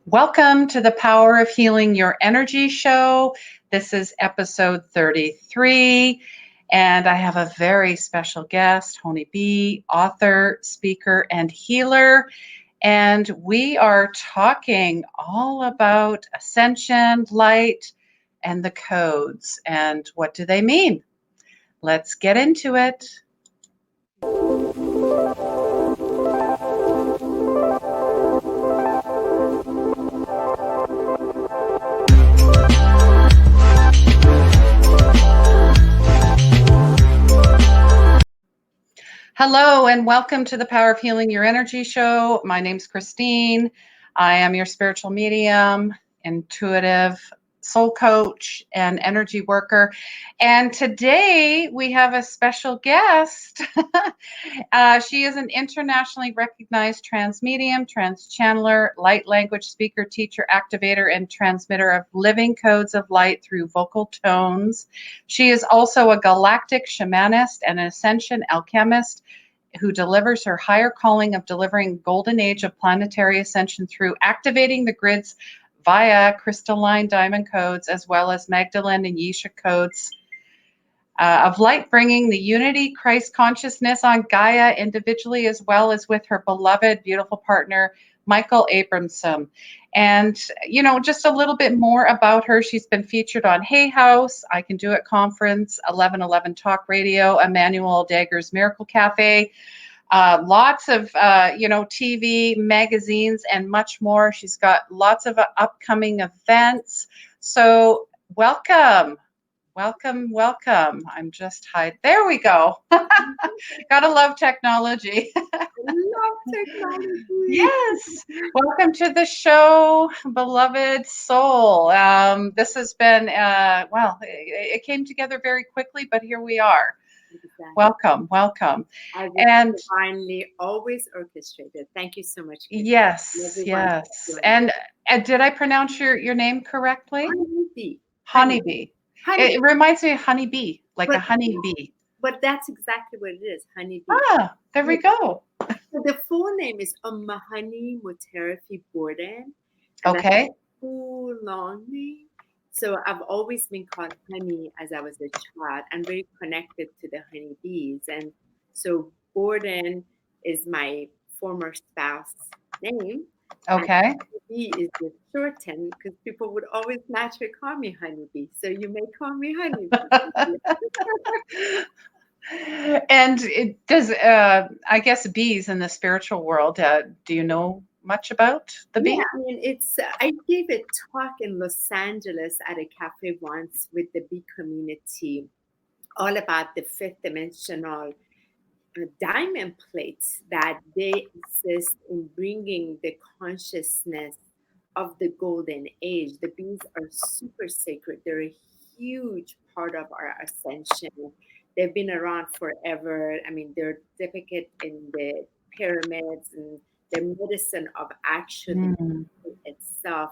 Welcome to the Power of Healing Your Energy show. This is episode 33, and I have a very special guest, HoniB, author, speaker, and healer. And we are talking all about ascension, light, and the codes. And what do they mean? Let's get into it. Hello and welcome to the Power of Healing Your Energy show. My name's Christine. I am your spiritual medium, intuitive soul coach, and energy worker. And today we have a special guest. She is an internationally recognized trans medium, trans channeler, light language speaker, teacher, activator, and transmitter of living codes of light through vocal tones. She is also a galactic shamanist and an ascension alchemist who delivers her higher calling of delivering golden age of planetary ascension through activating the grids via crystalline diamond codes, as well as Magdalene and Yesha codes of light, bringing the unity Christ consciousness on Gaia individually, as well as with her beloved, beautiful partner, Michael Abramson. And, you know, just a little bit more about her. She's been featured on Hay House, I Can Do It Conference, 1111 Talk Radio, Emmanuel Dagger's Miracle Cafe, lots of, TV, magazines, and much more. She's got lots of upcoming events. So welcome. I'm just hiding. There we go. Gotta love technology. Yes. Welcome to the show, beloved soul. This has been, it came together very quickly, but here we are. Exactly. Welcome. And divinely always orchestrated. Thank you so much. Yes. And did I pronounce your name correctly? HoniB. It reminds me of honeybee, like a honeybee. But that's exactly what it is, honeybee. Ah, there we go. So the full name is Mahani Muterafi Borden. Okay. That's a full long name. So I've always been called Honey as I was a child. I'm very connected to the honeybees. And so Borden is my former spouse's name. Okay. Honeybee is the shortened because people would always naturally call me Honeybee. So you may call me Honeybee. And it does, I guess, bees in the spiritual world. Do you know much about the bee? Yeah, I mean, I gave a talk in Los Angeles at a cafe once with the bee community, all about the fifth dimensional diamond plates that they exist in bringing the consciousness of the golden age. The bees are super sacred. They're a huge part of our ascension. They've been around forever. I mean, they're depicted in the pyramids, and the medicine of actually itself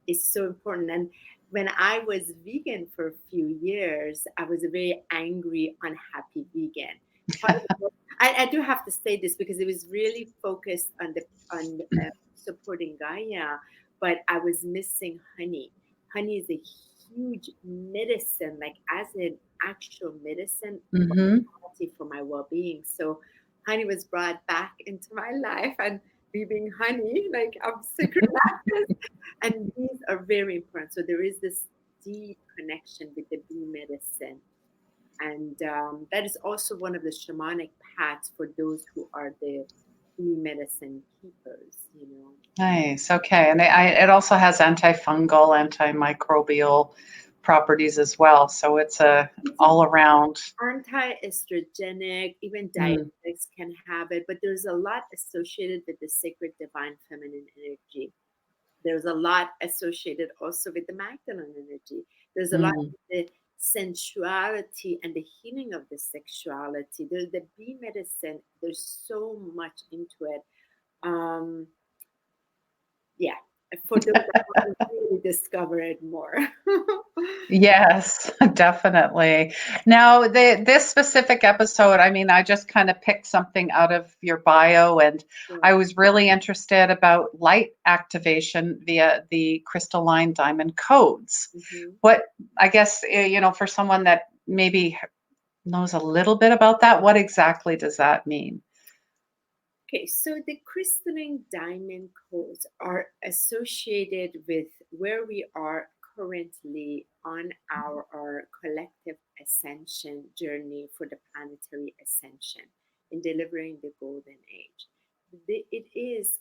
is so important. And when I was vegan for a few years, I was a very angry, unhappy vegan. I do have to say this because it was really focused on supporting Gaia, but I was missing honey. Honey is a huge medicine, like as an actual medicine for my well-being. So honey was brought back into my life, and me being honey, like I'm secret practice, and these are very important. So there is this deep connection with the bee medicine. And that is also one of the shamanic paths for those who are the bee medicine keepers, you know. Nice. Okay. And it also has antifungal, antimicrobial properties as well. So it's all around. Anti-estrogenic, even diabetics can have it, but there's a lot associated with the sacred divine feminine energy. There's a lot associated also with the Magdalene energy. There's a lot with the sensuality and the healing of the sexuality. There's the bee medicine. There's so much into it. for those that want to really discover it more. Yes, definitely. Now, this specific episode, I mean, I just kind of picked something out of your bio, and I was really interested about light activation via the crystalline diamond codes. Mm-hmm. What, I guess, for someone that maybe knows a little bit about that, what exactly does that mean? Okay, so the crystalline diamond codes are associated with where we are currently on our collective ascension journey for the planetary ascension in delivering the golden age. It is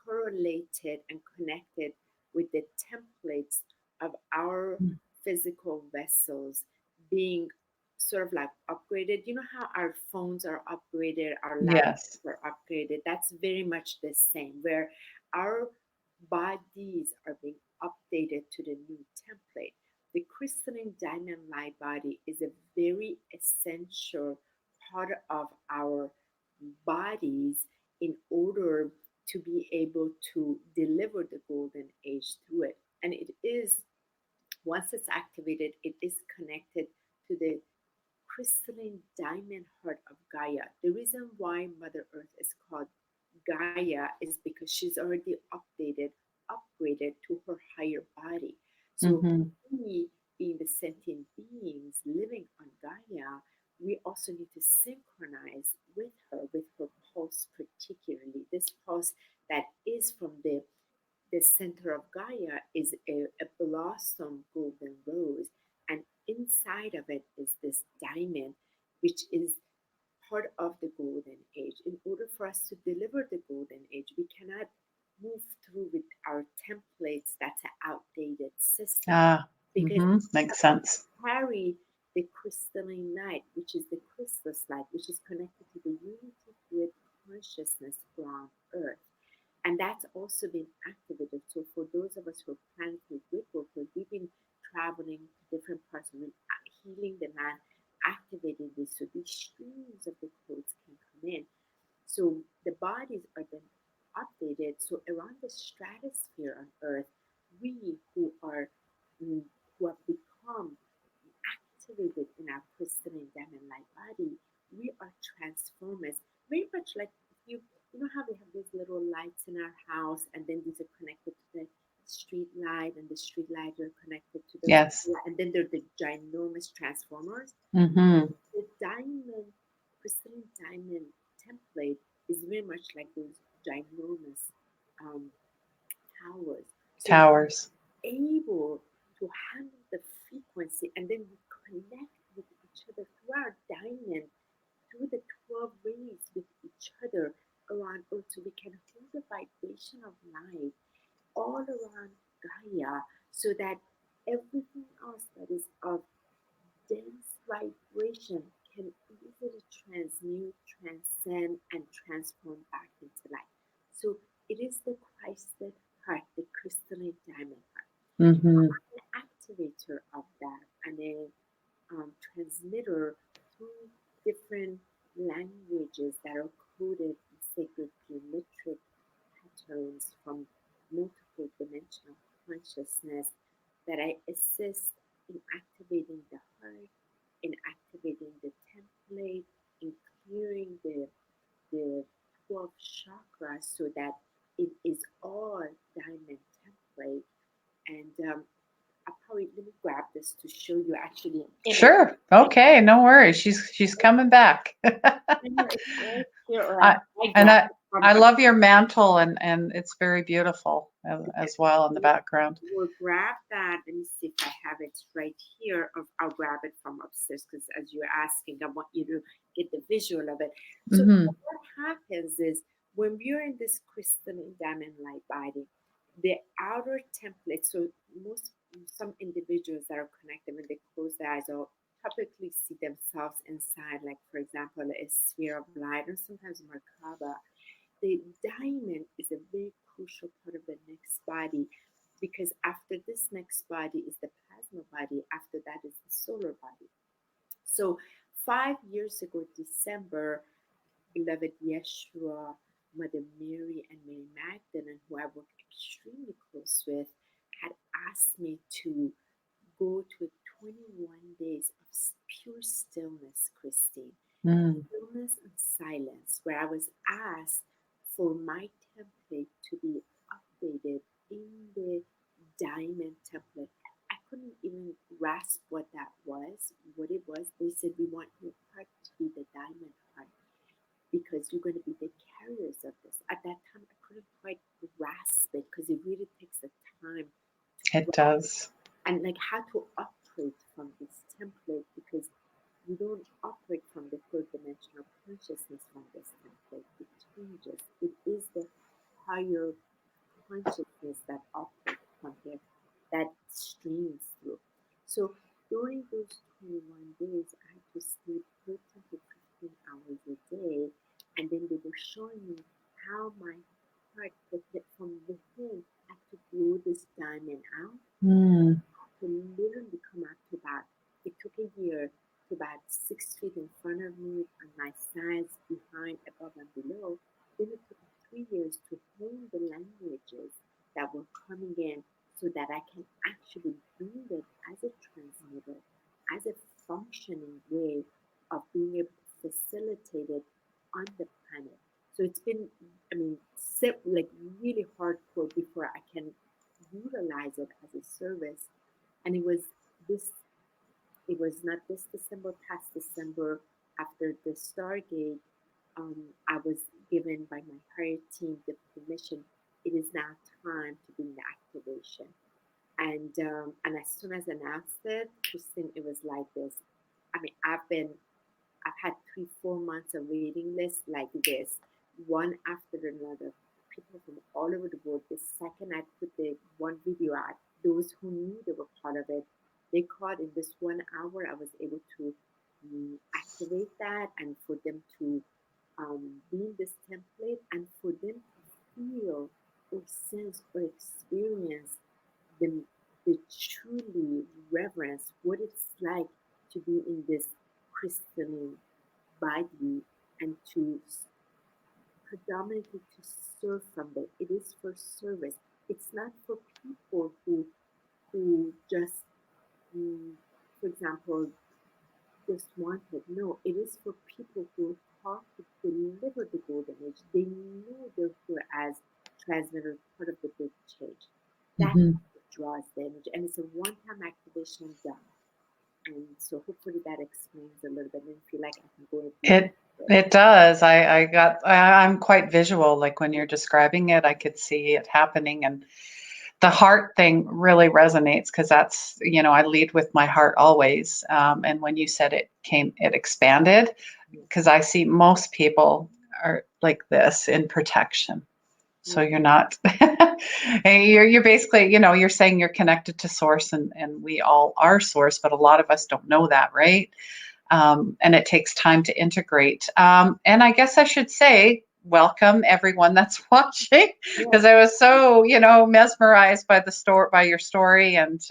correlated and connected with the templates of our physical vessels being sort of like upgraded. You know how our phones are upgraded, our Yes. laptops are upgraded? That's very much the same, where our bodies are being updated to the new template. The crystalline diamond light body is a very essential part of our bodies in order to be able to deliver the golden age through it. And it is, once it's activated, it is connected to the crystalline diamond heart of Gaia. The reason why Mother Earth is called Gaia is because she's already upgraded to her higher body. So Mm-hmm. we, being the sentient beings living on Gaia, we also need to synchronize with her pulse, particularly this pulse that is from the center of Gaia is a blossom golden rose, and inside of it is this diamond, which is part of the golden age. In order for us to deliver the golden age, we cannot move through with our templates. That's an outdated system Ah, because makes sense. carry the crystalline light, which is the crystalline light, which is connected to the unity grid consciousness on Earth. And that's also been activated. So for those of us who are planetary grid workers, we've been traveling to different parts of the healing the land, activating this so these streams of the codes can come in. So the bodies are then updated. So around the stratosphere on Earth, we who have become activated in our crystalline diamond light body, we are transformers. Very much like if you know how we have these little lights in our house, and then these are connected to the street light, and the street lights are connected to the, Yes. and then they're the ginormous transformers. Mm-hmm. The diamond, crystalline diamond template is very much like those ginormous um, towers. So we're Towers. able to handle the frequency, and then we connect with each other through our diamond, through the 12 rays with each other around Earth, so we can hold the vibration of light all around Gaia, so that everything else that is of dense vibration can easily transmute, transcend, and transform back into light. So it is the Christed heart, the crystalline diamond heart. Mm-hmm. An activator of that, and a transmitter through different languages that are coded in sacred geometric patterns from multiple dimensional consciousness, that I assist in activating the heart, in activating the template, in clearing the 12 chakras so that it is all diamond template. And I'll probably, let me grab this to show you actually an image. Sure. Okay. No worries. She's coming back. It's right here, or I, and grabbed it from I love your mantle, and it's very beautiful as well in the background. We'll grab that. Let me see if I have it right here. I'll grab it from upstairs, because as you're asking, I want you to get the visual of it. So Mm-hmm. what happens is when we're in this crystalline diamond light body, the outer template. So some individuals that are connected, when they close their eyes, or typically see themselves inside, like for example, a sphere of light, or sometimes Merkaba. The diamond is a very crucial part of the next body, because after this next body is the plasma body, after that is the solar body. So 5 years ago, December, beloved Yeshua Mother Mary and Mary Magdalene, who I work extremely close with, had asked me to go to 21 days of pure stillness, Christine. Mm. Stillness and silence, where I was asked for my template to be updated in the diamond template. I couldn't even grasp what that was, what it was. They said, we want your heart to be the diamond heart because you're going to be the carriers of this. At that time, I couldn't quite grasp it because it really takes a time to It grasp does. and like how to operate from this template because you don't operate from the third dimensional consciousness from this template. It changes. It is the higher consciousness that operates from here that streams through. So during those 21 days, I had to sleep 13 to 15 hours a day. And then they were showing me how my heart from within had to grow this diamond out Mm. to literally come out to about, it took a year to about 6 feet in front of me, on my sides, behind, above, and below. Then it took 3 years to hone the languages that were coming in so that I can actually bring it as a transmitter, as a functioning way of being able to facilitate it on the planet. So it's been, I mean, like really hardcore before I can utilize it as a service. And this it was not this December, past December, after the Stargate, I was given by my higher team the permission. It is now time to do the activation. And as soon as I announced it, Christine, it was like this. I mean, I've had 3, 4 months of waiting lists like this, one after another. People from all over the world. The second I put the one video out, those who knew they were part of it, they called in this 1 hour. I was able to activate that and for them to be in this template and for them to feel or sense or experience the, the truly reverence what it's like to be in this crystalline body and to predominantly to serve from them. It is for service. It's not for people who just, mm, for example, just wanted. No, it is for people who thought to deliver the golden age. They know they're here as transmitters, part of the big change. That's Mhm. what draws the energy, and it's a one-time activation done. And so hopefully that explains a little bit. And feel like I can go into It it. it does. I'm quite visual. Like when you're describing it, I could see it happening, and the heart thing really resonates because that's, I lead with my heart always. And when you said it expanded because I see most people are like this in protection. So Yeah. you're not, you're basically, you're saying you're connected to source, and we all are source, but a lot of us don't know that, right? And it takes time to integrate. And I guess I should say, welcome everyone that's watching, Yeah. because I was so, mesmerized by by your story. And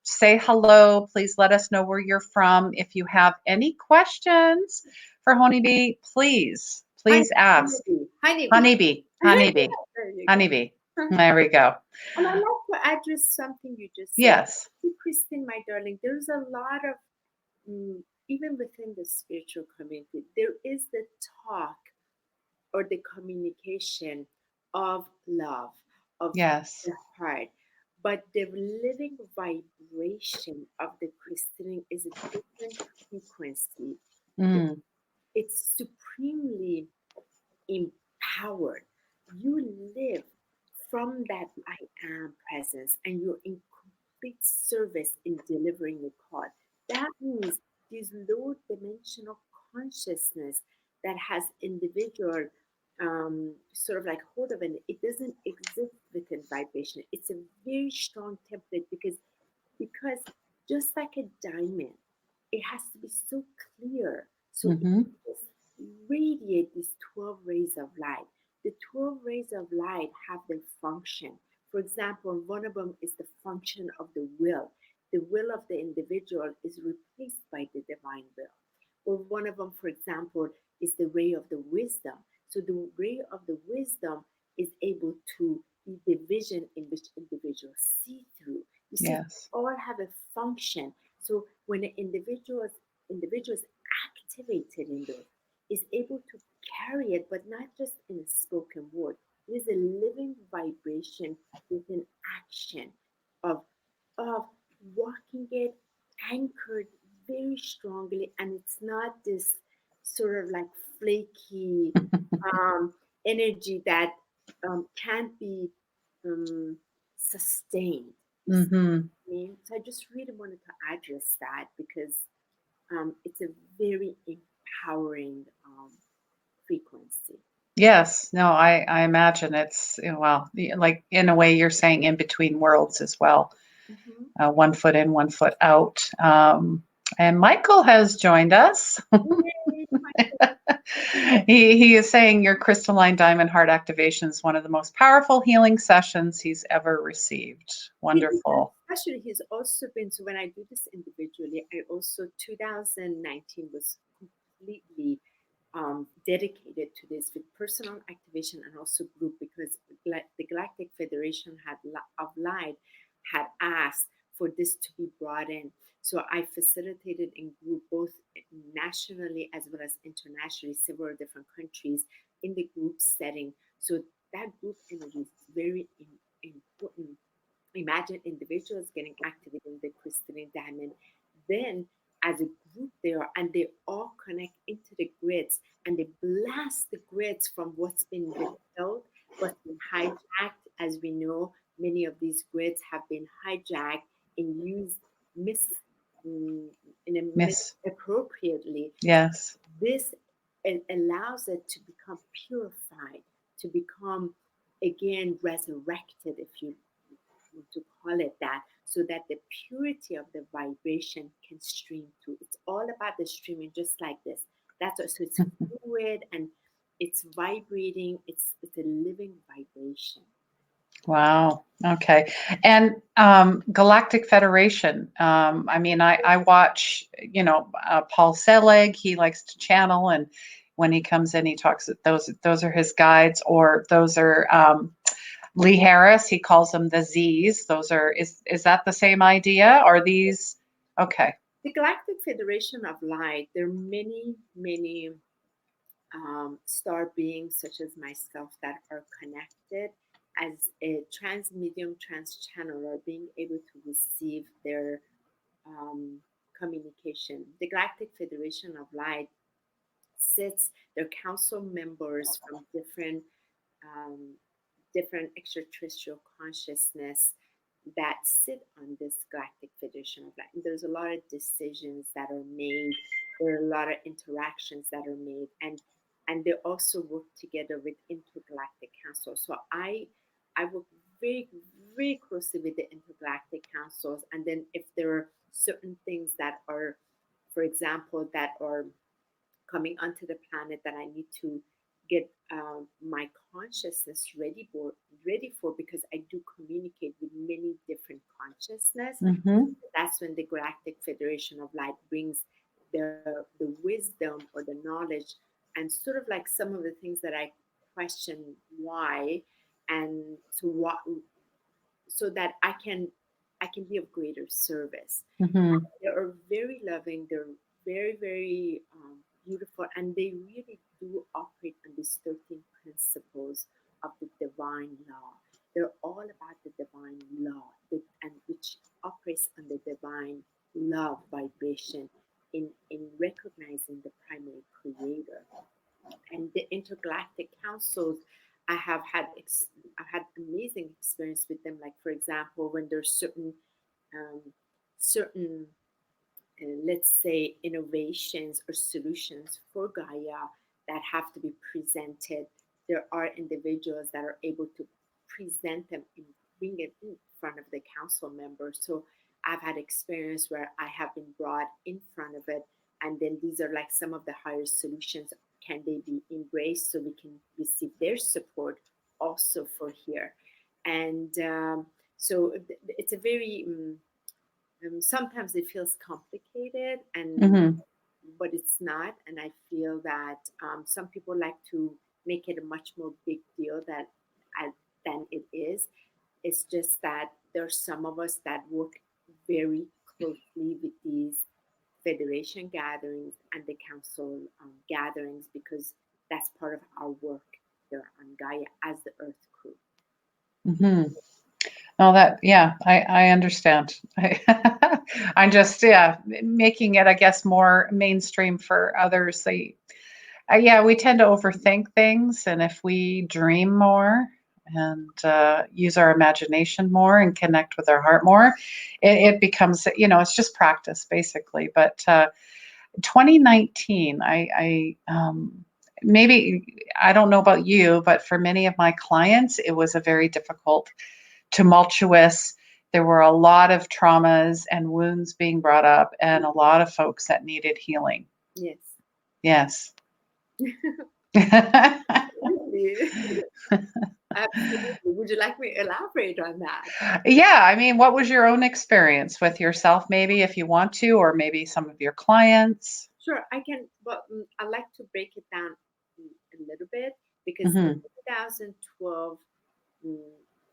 say hello. Please let us know where you're from. If you have any questions for HoniB, please ask. Honeybee. Honeybee. HoniB, HoniB, There you go. HoniB. There we go. And I'd like to address something you just said. Yes. See, Christine, my darling, there's a lot of, even within the spiritual community, there is the talk or the communication of love, of Yes. the heart. But the living vibration of the crystalline is a different frequency. Mm. It's supremely empowered. You live from that I am presence and you're in complete service in delivering the call. That means this low dimensional consciousness that has individual sort of like hold of it doesn't exist within vibration. It's a very strong template because just like a diamond, it has to be so clear. So it Mm-hmm. just radiate these 12 rays of light. The 12 rays of light have their function. For example, one of them is the function of the will. The will of the individual is replaced by the divine will. Or one of them, for example, is the ray of the wisdom. So the ray of the wisdom is able to be the vision in which individuals see through. You see, Yes. all have a function. So when an individual is activated in those, is able to carry it, but not just in a spoken word. It is a living vibration with an action of of walking it anchored very strongly, and it's not this sort of like flaky um, energy that can't be sustained. You see Mm-hmm. what I mean? So I just really wanted to address that because it's a very empowering frequency. Yes. No, I imagine it's, well, like in a way you're saying in between worlds as well. Mm-hmm. 1 foot in, 1 foot out. And Michael has joined us. Yay, He is saying your crystalline diamond heart activation is one of the most powerful healing sessions he's ever received. Wonderful. Actually, he's also been, so when I do this individually, I also, 2019 was completely dedicated to this with personal activation and also group because the Galactic Federation of Light had asked for this to be brought in. So I facilitated in group both nationally as well as internationally, several different countries in the group setting. So that group energy is very important. Imagine individuals getting activated in the crystalline diamond. Then, as a group, they all connect into the grids and they blast the grids from what's been withheld, what's been hijacked. As we know, many of these grids have been hijacked and used mis mm, in a Miss. misappropriately. Yes. This allows it to become purified, to become again resurrected, if you want to call it that, so that the purity of the vibration can stream through. It's all about the streaming, just like this. That's what, so it's fluid and it's vibrating. It's a living vibration. Wow. Okay. And Galactic Federation. I mean, I watch, Paul Selig. He likes to channel, and when he comes in, he talks. Those are his guides, or those are Lee Harris. He calls them the Z's. Those are is that the same idea? Are these okay? The Galactic Federation of Light, there are many, many star beings such as myself that are connected as a trans medium, trans channeler, being able to receive their um, communication. The Galactic Federation of Light sits their council members from um, different extraterrestrial consciousness that sit on this Galactic Federation of Light. And there's a lot of decisions that are made. There are a lot of interactions that are made, and they also work together with intergalactic council. So I work very very closely with the intergalactic councils, and then if there are certain things that are, for example, that are coming onto the planet that I need to get my consciousness ready for because I do communicate with many different consciousness. Mm-hmm. That's when the Galactic Federation of Light brings the wisdom or the knowledge and sort of like some of the things that I question why and so what so that I can be of greater service. Mm-hmm. They are very loving. They're very, very beautiful, and they really do operate on these 13 principles of the divine law. They're all about the divine law, and which operates on the divine love vibration in recognizing the primary creator. And the intergalactic councils, I have had I've had amazing experience with them. Like for example, when there's um, certain let's say, innovations or solutions for Gaia that have to be presented. There are individuals that are able to present them and bring it in front of the council members. So I've had experience where I have been brought in front of it, and then these are like some of the higher solutions. Can they be embraced so we can receive their support also for here? And so it's a very sometimes it feels complicated and Mm-hmm. but it's not, and I feel that some people like to make it a much more big deal than it is. It's just that there's some of us that work very closely with these federation gatherings and the council gatherings, because that's part of our work here on Gaia as the Earth Crew. Mm-hmm. Oh, I understand. I'm just, making it, I guess, more mainstream for others. We tend to overthink things, and if we dream more and use our imagination more and connect with our heart more, it becomes, it's just practice basically. But 2019, maybe, I don't know about you, but for many of my clients, it was a very difficult, tumultuous. There were a lot of traumas and wounds being brought up, and a lot of folks that needed healing. Yes. Yes. Absolutely. Would you like me to elaborate on that? Yeah, I mean, what was your own experience with yourself, maybe, if you want to, or maybe some of your clients? Sure, I can, but I'd like to break it down a little bit, because Mm-hmm. in 2012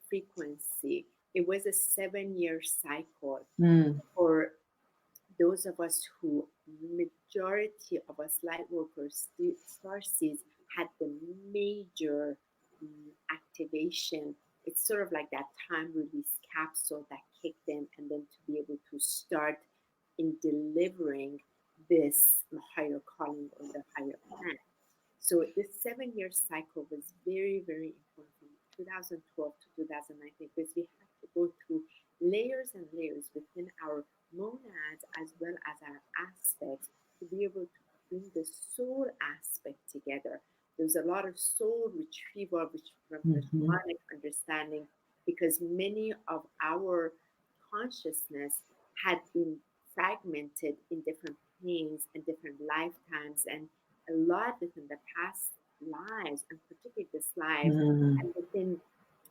frequency, it was a 7-year cycle for those of us who, majority of us light workers, starseeds, had the major activation. It's sort of like that time release capsule that kicked in, and then to be able to start in delivering this higher calling or the higher plan. So this 7-year cycle was very, very important from 2012 to 2019, because we have to go through layers and layers within our monads as well as our aspects to be able to bring the soul aspect together. There's a lot of soul retrieval, which from the shamanic understanding, because many of our consciousness had been fragmented in different planes and different lifetimes, and a lot within the past lives, and particularly this life, and within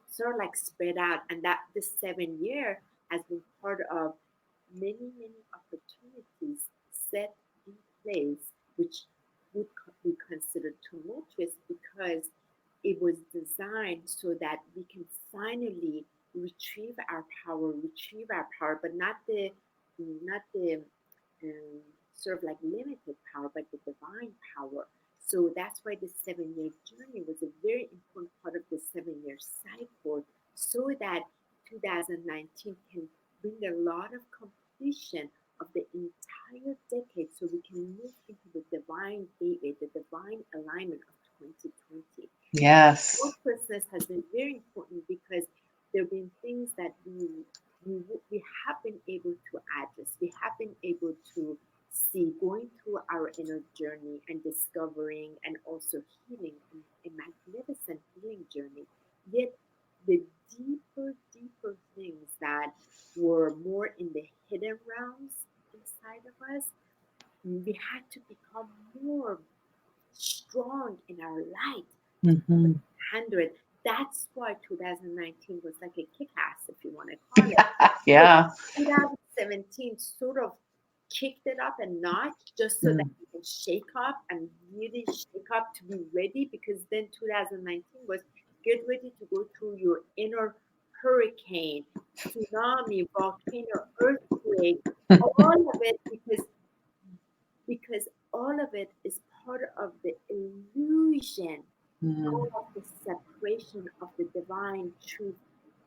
sort of like spread out. And that this 7 year has been part of many, many opportunities set in place, which would be considered tumultuous, because it was designed so that we can finally retrieve our power, but not the sort of like limited power, but the divine power. So that's why the 7-year journey was a very important part of the 7-year cycle, so that 2019 can bring a lot of completion of the entire decade, so we can move into the divine gateway, the divine alignment of 2020. Yes. Hopelessness has been very important, because there have been things that we have been able to address. We have been able to see, going through our inner journey and discovering, and also healing, a magnificent healing journey. Yet the deeper things that were more in the hidden realms inside of us, we had to become more strong in our light to handle it. That's why 2019 was like a kick-ass, if you want to call it. Yeah. So 2017 sort of kicked it up a notch, just so that we can shake up and really shake up to be ready, because then 2019 was get ready to go through your inner hurricane, tsunami, volcano, earthquake, all of it, because all of it is part of the illusion, all of the separation of the divine truth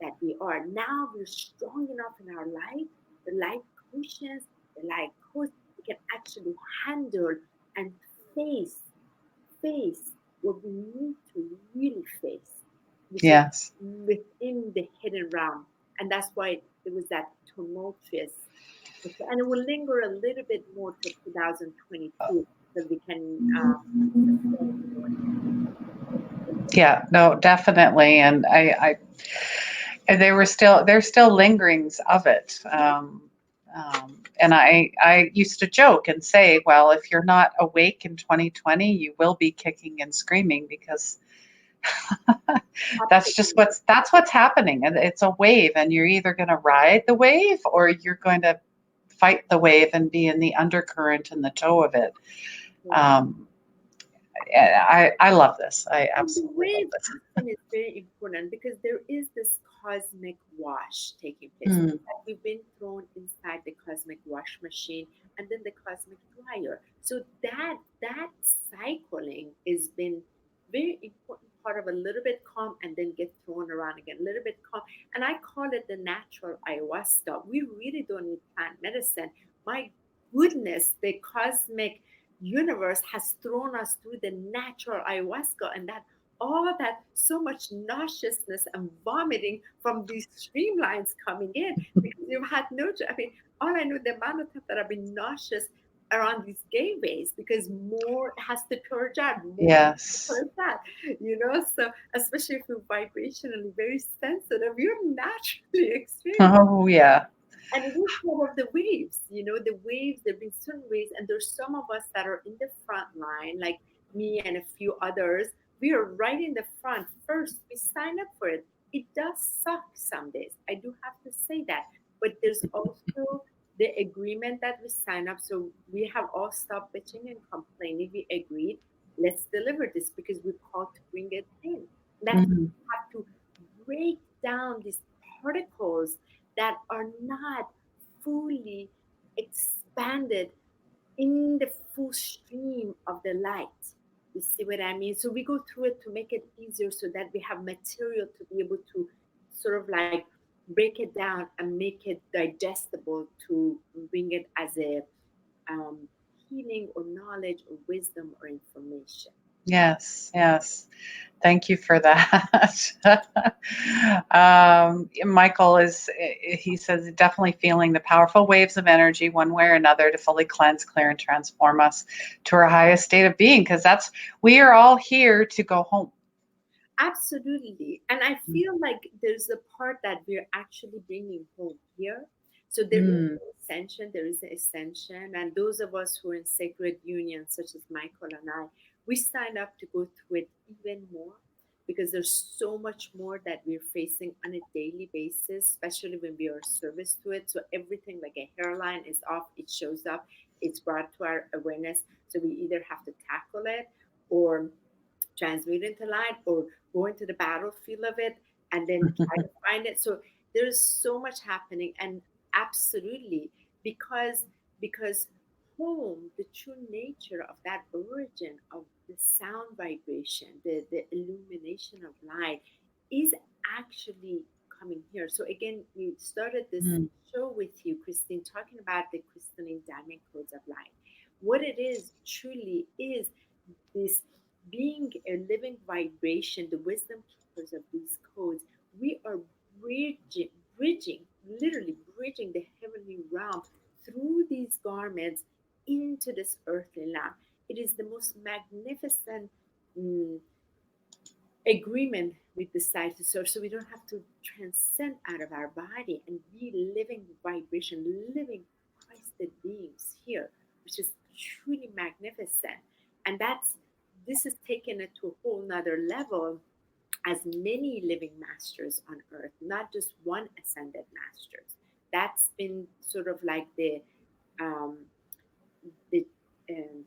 that we are. Now we're strong enough in our light, the light quotients, the light codes, we can actually handle and face what we need to really face. Yes. Within the hidden realm. And that's why it was that tumultuous. And it will linger a little bit more to 2022, so we can Yeah, no, definitely. And and there's still lingerings of it. And I used to joke and say, well, if you're not awake in 2020, you will be kicking and screaming, because that's what's happening. And it's a wave, and you're either going to ride the wave, or you're going to fight the wave and be in the undercurrent and the toe of it. I love this. I And the absolutely love wave this. system is very important because there is this cosmic wash taking place. Mm, Like we've been thrown inside the cosmic wash machine and then the cosmic dryer. So that cycling has been very important part of a little bit calm and then get thrown around again, a little bit calm. And I call it the natural ayahuasca. We really don't need plant medicine. My goodness, the cosmic universe has thrown us through the natural ayahuasca, and that all that so much nauseousness and vomiting from these streamlines coming in because you've had no I mean, all I know, the amount of times that I've been nauseous around these gateways because more has to purge out, more has to yes. purge out, so especially if you're vibrationally very sensitive, you're naturally experiencing. Oh yeah. And it is one of the waves, the waves, there have been certain waves, and there's some of us that are in the front line, like me and a few others. We are right in the front first. We sign up for it. It does suck some days. I do have to say that. But there's also the agreement that we sign up. So we have all stopped bitching and complaining. We agreed, let's deliver this because we're called to bring it in. That's Mhm. have to break down these particles that are not fully expanded in the full stream of the light. You see what I mean? So we go through it to make it easier so that we have material to be able to sort of like break it down and make it digestible to bring it as a healing or knowledge or wisdom or information. Yes, yes. Thank you for that. Michael he says, definitely feeling the powerful waves of energy one way or another to fully cleanse, clear, and transform us to our highest state of being, because we are all here to go home. Absolutely. And I feel like there's a part that we're actually bringing home here. So there is Mm. an ascension, there is an ascension. And those of us who are in sacred union, such as Michael and I, we sign up to go through it even more because there's so much more that we're facing on a daily basis, especially when we are service to it. So everything like a hairline is off, it shows up, it's brought to our awareness. So we either have to tackle it or transmute into light or go into the battlefield of it and then try to find it. So there's so much happening, and absolutely, because home, the true nature of that origin of the sound vibration, the illumination of light is actually coming here. So again, we started this Mm. show with you, Christine, talking about the crystalline diamond codes of light. What it is truly is this being a living vibration, the wisdom keepers of these codes. We are bridging, literally bridging the heavenly realm through these garments into this earthly realm. It is the most magnificent mm, agreement with the side to serve, so we don't have to transcend out of our body and be living vibration, living Christed beings here, which is truly magnificent. And this is taken it to a whole nother level as many living masters on earth, not just one ascended masters. That's been sort of like um, the um,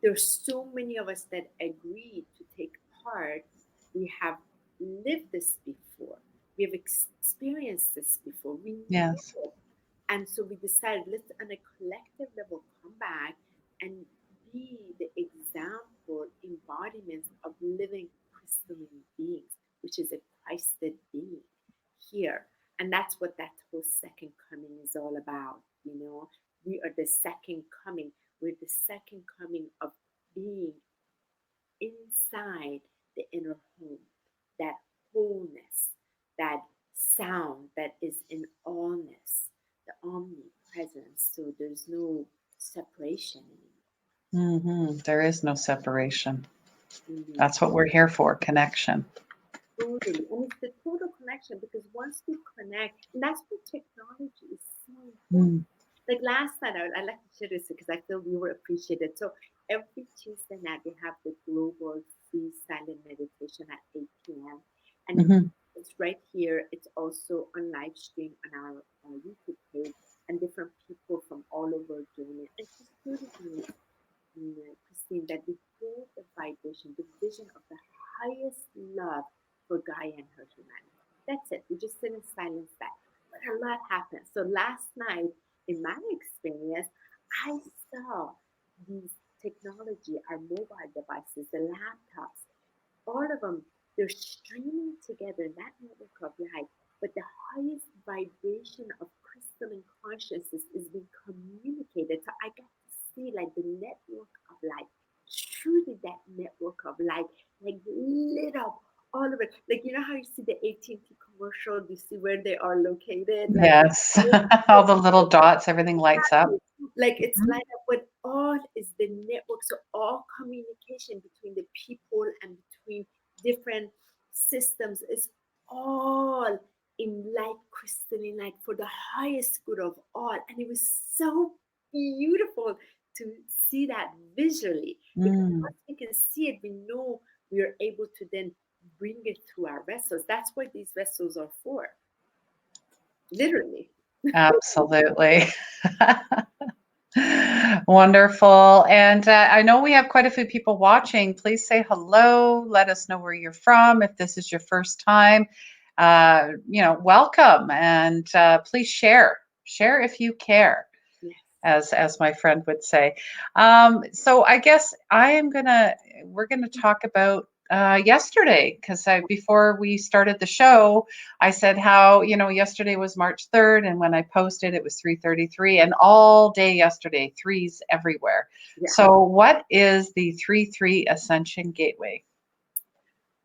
there's so many of us that agreed to take part. We have lived this before. We have experienced this before. We know Yes. it. And so we decided, let's on a collective level come back and be the example, embodiments of living crystalline beings, which is a Christed being here. And that's what that whole second coming is all about. We are the second coming. We're the second coming of being inside the inner home, that wholeness, that sound that is in allness, the omnipresence. So there's no separation There is no separation. anymore. That's what we're here for, connection. Totally. And it's the total connection because once we connect, and that's what technology is so important. Mm. Like last night, I like to share this because I feel we were appreciated. So every Tuesday night, we have the global free silent meditation at 8 p.m. And Mhm. it's right here. It's also on live stream on our YouTube page, and different people from all over doing it. It's just 30 minutes Christine, that we hold the vibration, the vision of the highest love for Gaia and her humanity. That's it. We just sit in silence that. But a lot happens. So last night, in my experience, I saw these technology, our mobile devices, the laptops, all of them, they're streaming together in that network of light. But the highest vibration of crystalline consciousness is being communicated. So I got to see like the network of light, truly that network of light, like lit up all of it. Like you know how you see the AT&T commercial, you see where they are located, like Yes. All the little dots, everything lights up. like it's Mhm. light up, but all is the network. So all communication between the people and between different systems is all in light, crystalline light for the highest good of all. And it was so beautiful to see that visually, because Mm. once we can see it, we know we are able to then bring it through our vessels. That's what these vessels are for, literally. Absolutely. Wonderful. And I know we have quite a few people watching. Please say hello. Let us know where you're from. If this is your first time, welcome. And please share. Share if you care, Yes. as my friend would say. So I guess we're gonna talk about yesterday, because before we started the show, I said how yesterday was March 3rd, and when I posted it was 3:33, and all day yesterday, threes everywhere. Yeah. So what is the 3-3 Ascension Gateway?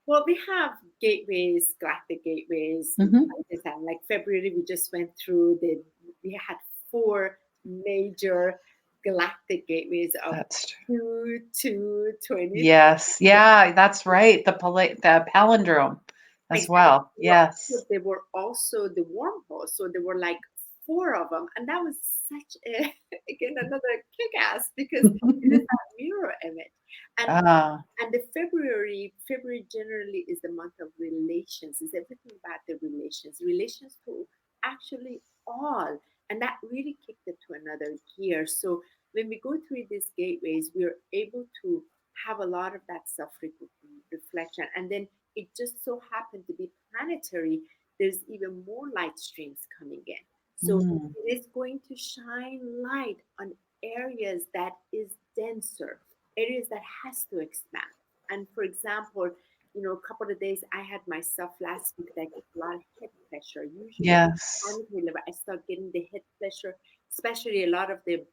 Well, we have gateways, galactic gateways. Mm-hmm. Like February, we just went through we had 4 major galactic gateways of That's 2 to 20. yes, yeah, that's right. The palindrome as Exactly. well. Yes. There were also the wormholes. So there were like 4 of them. And that was such a, again, another kick ass because it is that mirror image. And Ah, and the February generally is the month of relations. It's everything about the relations to actually all, and that really kicked it to another gear. So when we go through these gateways, we're able to have a lot of that self reflection, and then it just so happened to be planetary. There's even more light streams coming in, so mm, it is going to shine light on areas that is denser, areas that has to expand. And for example, a couple of days I had myself last week that I get a lot of head pressure. Usually, yes. whenever I start getting the head pressure, especially a lot of the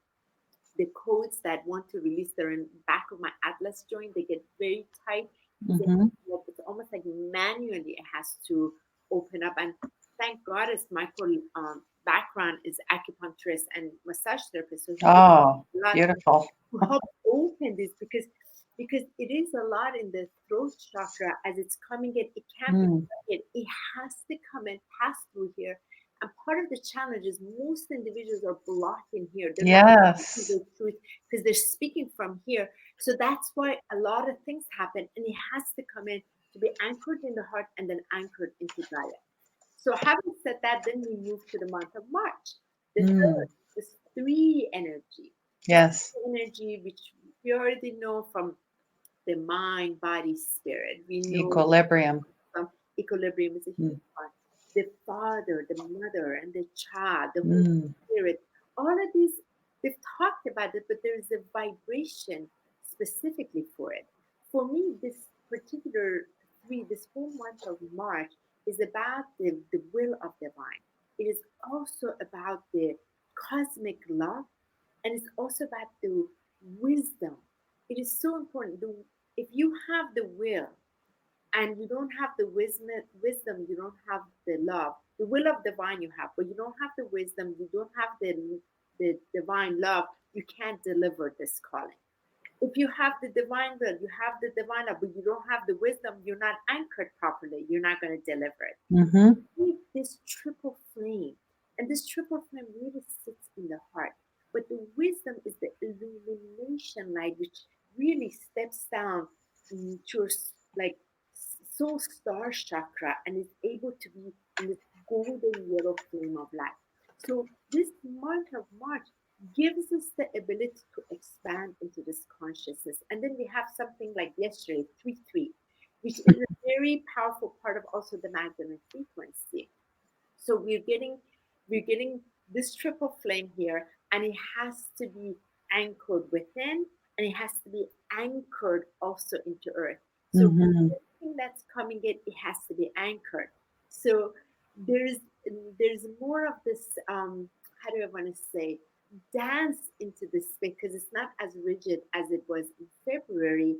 codes that want to release their back of my atlas joint, they get very tight because Hmm. it's almost like manually it has to open up. And thank God, as Michael background is acupuncturist and massage therapist, so he did Oh, a lot beautiful. to help open this because it is a lot in the throat chakra as it's coming in. It can't be Mm, it has to come and pass through here. And part of the challenge is most individuals are blocking here. They're not speaking yes. the truth because they're speaking from here. So that's why a lot of things happen, and it has to come in to be anchored in the heart and then anchored into Gaia. So having said that, then we move to the month of March. The Mm, third is 3 energy. This yes. energy, which we already know from the mind, body, spirit. We know Equilibrium. from equilibrium is a huge Mm, part. The father, the mother, and the child, the Holy mm, Spirit. All of these, they've talked about it, but there's a vibration specifically for it. For me, this particular 3, this whole month of March is about the will of divine. It is also about the cosmic love, and it's also about the wisdom. It is so important. If you have the will and you don't have the wisdom, you don't have the love. The will of divine you have, but you don't have the wisdom, you don't have the divine love, you can't deliver this calling. If you have the divine will, you have the divine love, but you don't have the wisdom, you're not anchored properly, you're not going to deliver it. mm-hmm. This triple flame, and this triple flame really sits in the heart. But the wisdom is the illumination light, which really steps down to your like soul star chakra and is able to be in this golden yellow flame of light. So this month of March gives us the ability to expand into this consciousness. And then we have something like yesterday, 3-3, which is a very powerful part of also the Magdalene frequency. So we're getting this triple flame here, and it has to be anchored within, and it has to be anchored also into earth. So everything that's coming in, it has to be anchored. So there's there's more of this how do I want to say, dance into this space, because it's not as rigid as it was in February.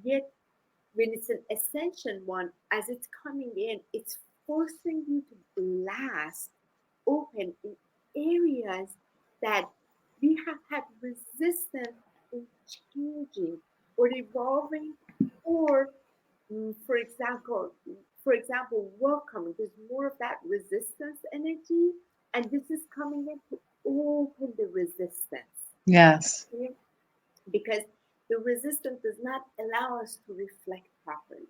Yet when it's an ascension one, as it's coming in, it's forcing you to blast open in areas that we have had resistance in changing or evolving, or for example, welcoming. There's more of that resistance energy, and this is coming in to open the resistance. Yes. Okay? Because the resistance does not allow us to reflect properly.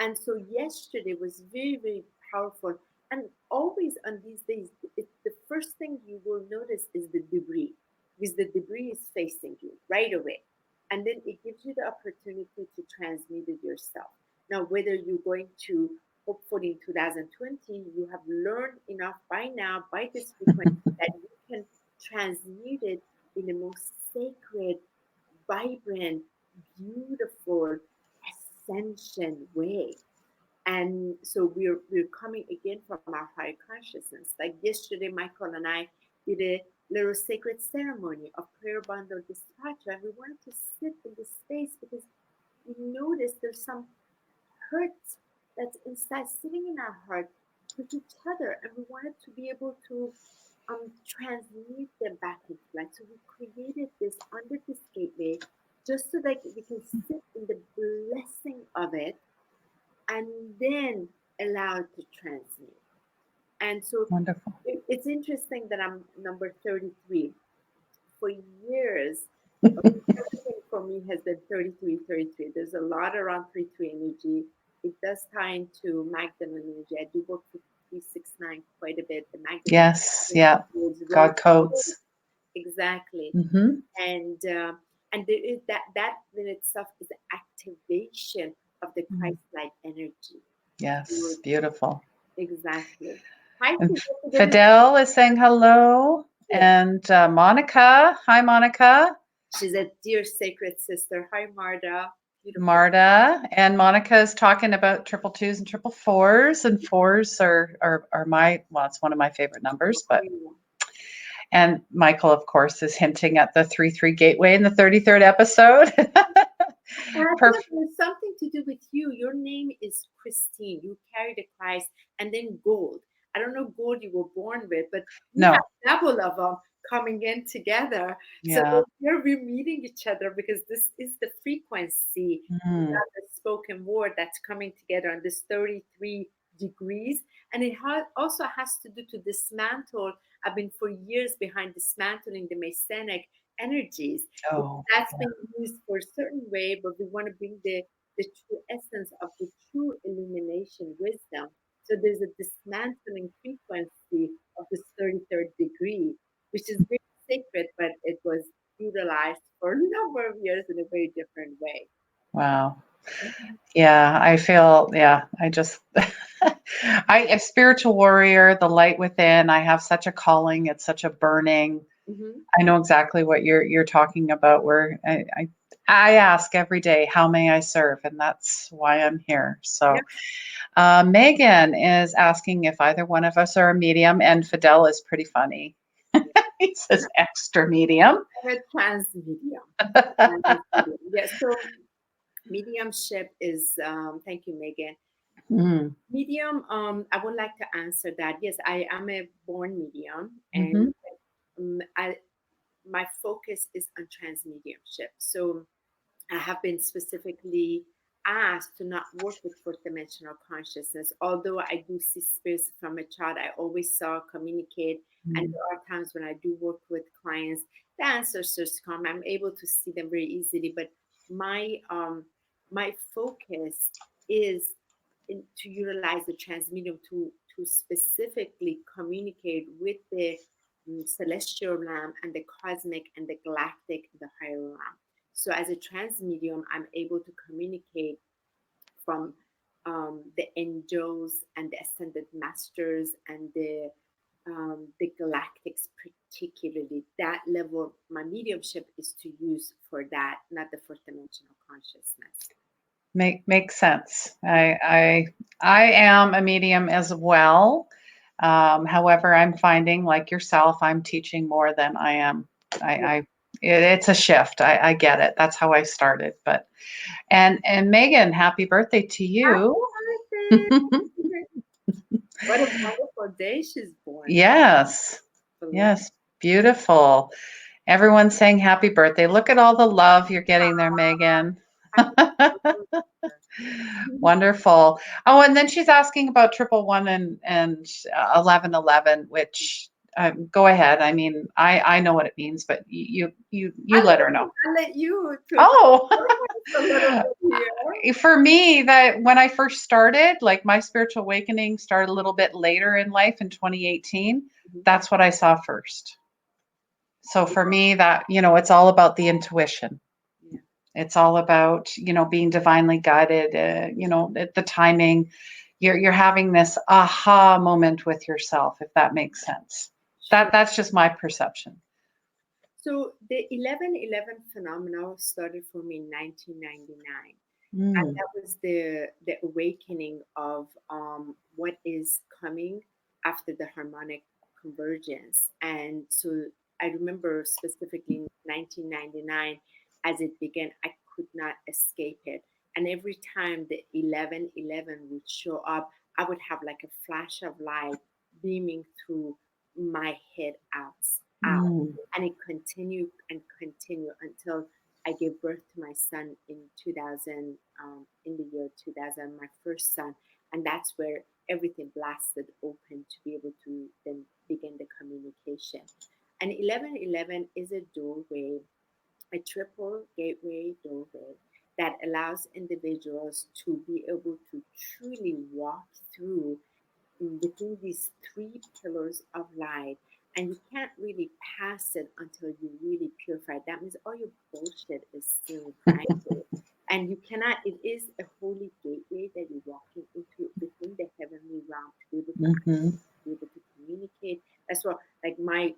And so yesterday was very, very powerful. And always on these days, the first thing you will notice is the debris, because the debris is facing you right away. And then it gives you the opportunity to transmute it yourself. Now, whether you're going to, hopefully in 2020, you have learned enough by now, by this frequency, that you can transmute it in the most sacred, vibrant, beautiful, ascension way. And so we're coming again from our higher consciousness. Like yesterday, Michael and I did a little sacred ceremony of prayer bundle dispatch, and we wanted to sit in this space because we noticed there's some hurt that's inside, sitting in our heart with each other, and we wanted to be able to transmute them back into light. So we created this under this gateway, just so that we can sit in the blessing of it, and then allow it to transmute. And so Wonderful. it's interesting that I'm number 33. For years, everything for me has been 33, 33. There's a lot around 33 energy. It does tie into Magdalene energy. I do work with 369 quite a bit. The Magdalene Yes. Yeah. God codes. Exactly. Mm-hmm. And there is that in itself is the activation of the Christ-like energy. Yes. Beautiful. Exactly. Hi, And Susan. Fidel is saying hello. Yeah. And Monica. Hi, Monica. She's a dear sacred sister. Hi, Marta. Beautiful. Marta. And Monica is talking about 222s and 444s. And fours are my, well, it's one of my favorite numbers. But and Michael, of course, is hinting at the 3-3 gateway in the 33rd episode. Perfect. There's something to do with you. Your name is Christine. You carry the Christ, and then gold. I don't know gold you were born with, but we No. have double of them coming in together. Yeah. So here we're meeting each other because this is the frequency, the spoken word that's coming together on this 33 degrees. And it also has to do to dismantle. I've been for years behind dismantling the Masonic energies. Oh, That's been used for a certain way, but we want to bring the true essence of the true illumination wisdom. So there's a dismantling frequency of this 33rd degree, which is very sacred, but it was utilized for a number of years in a very different way. wow. Yeah, I feel, I just, a spiritual warrior, the light within, I have such a calling. It's such a burning. I know exactly what you're talking about, where I ask every day, how may I serve? And that's why I'm here. So Megan is asking if either one of us are a medium, and Fidel is pretty funny. He says extra medium. I'm a trans medium. Yes, so mediumship is, thank you, Megan. Medium, I would like to answer that. Yes, I am a born medium, and my focus is on transmediumship. So I have been specifically asked to not work with fourth dimensional consciousness. Although I do see spirits from a child, I always saw, communicate, and there are times when I do work with clients, the ancestors come, I'm able to see them very easily. But my focus is to utilize the transmedium to specifically communicate with the celestial realm and the cosmic and the galactic, the higher realm. So as a trans medium, I'm able to communicate from the angels and the ascended masters and the galactics, particularly. That level, my mediumship is to use for that, not the fourth dimensional consciousness. Makes sense. I am a medium as well. However, I'm finding, like yourself, I'm teaching more than I am. It's a shift. I get it. That's how I started. But and Megan, happy birthday to you. Happy birthday! What a wonderful day she's born. Yes. Yes. Beautiful. Everyone's saying happy birthday. Look at all the love you're getting there, Megan. Wonderful. Oh, and then she's asking about 111 and 1111, which go ahead. I mean, I know what it means, but you let her know. I'll let you. Oh, a little bit here. For me, that when I first started, like my spiritual awakening started a little bit later in life in 2018. That's what I saw first. So for me, that, it's all about the intuition. It's all about, being divinely guided, the timing. You're having this aha moment with yourself, if that makes sense. That's just my perception. So the 1111 phenomenon started for me in 1999. And that was the awakening of what is coming after the harmonic convergence. And so I remember specifically in 1999, as it began, I could not escape it. And every time the 1111 would show up, I would have like a flash of light beaming through my head out. And it continued and continued until I gave birth to my son in 2000, in the year 2000, my first son. And that's where everything blasted open to be able to then begin the communication. And 1111 is a doorway, a triple gateway doorway that allows individuals to be able to truly walk through between these three pillars of light. And you can't really pass it until you really purify. That means all your bullshit is still private. And you cannot, it is a holy gateway that you're walking into within the heavenly realm to be able to, be able to communicate. That's what, like my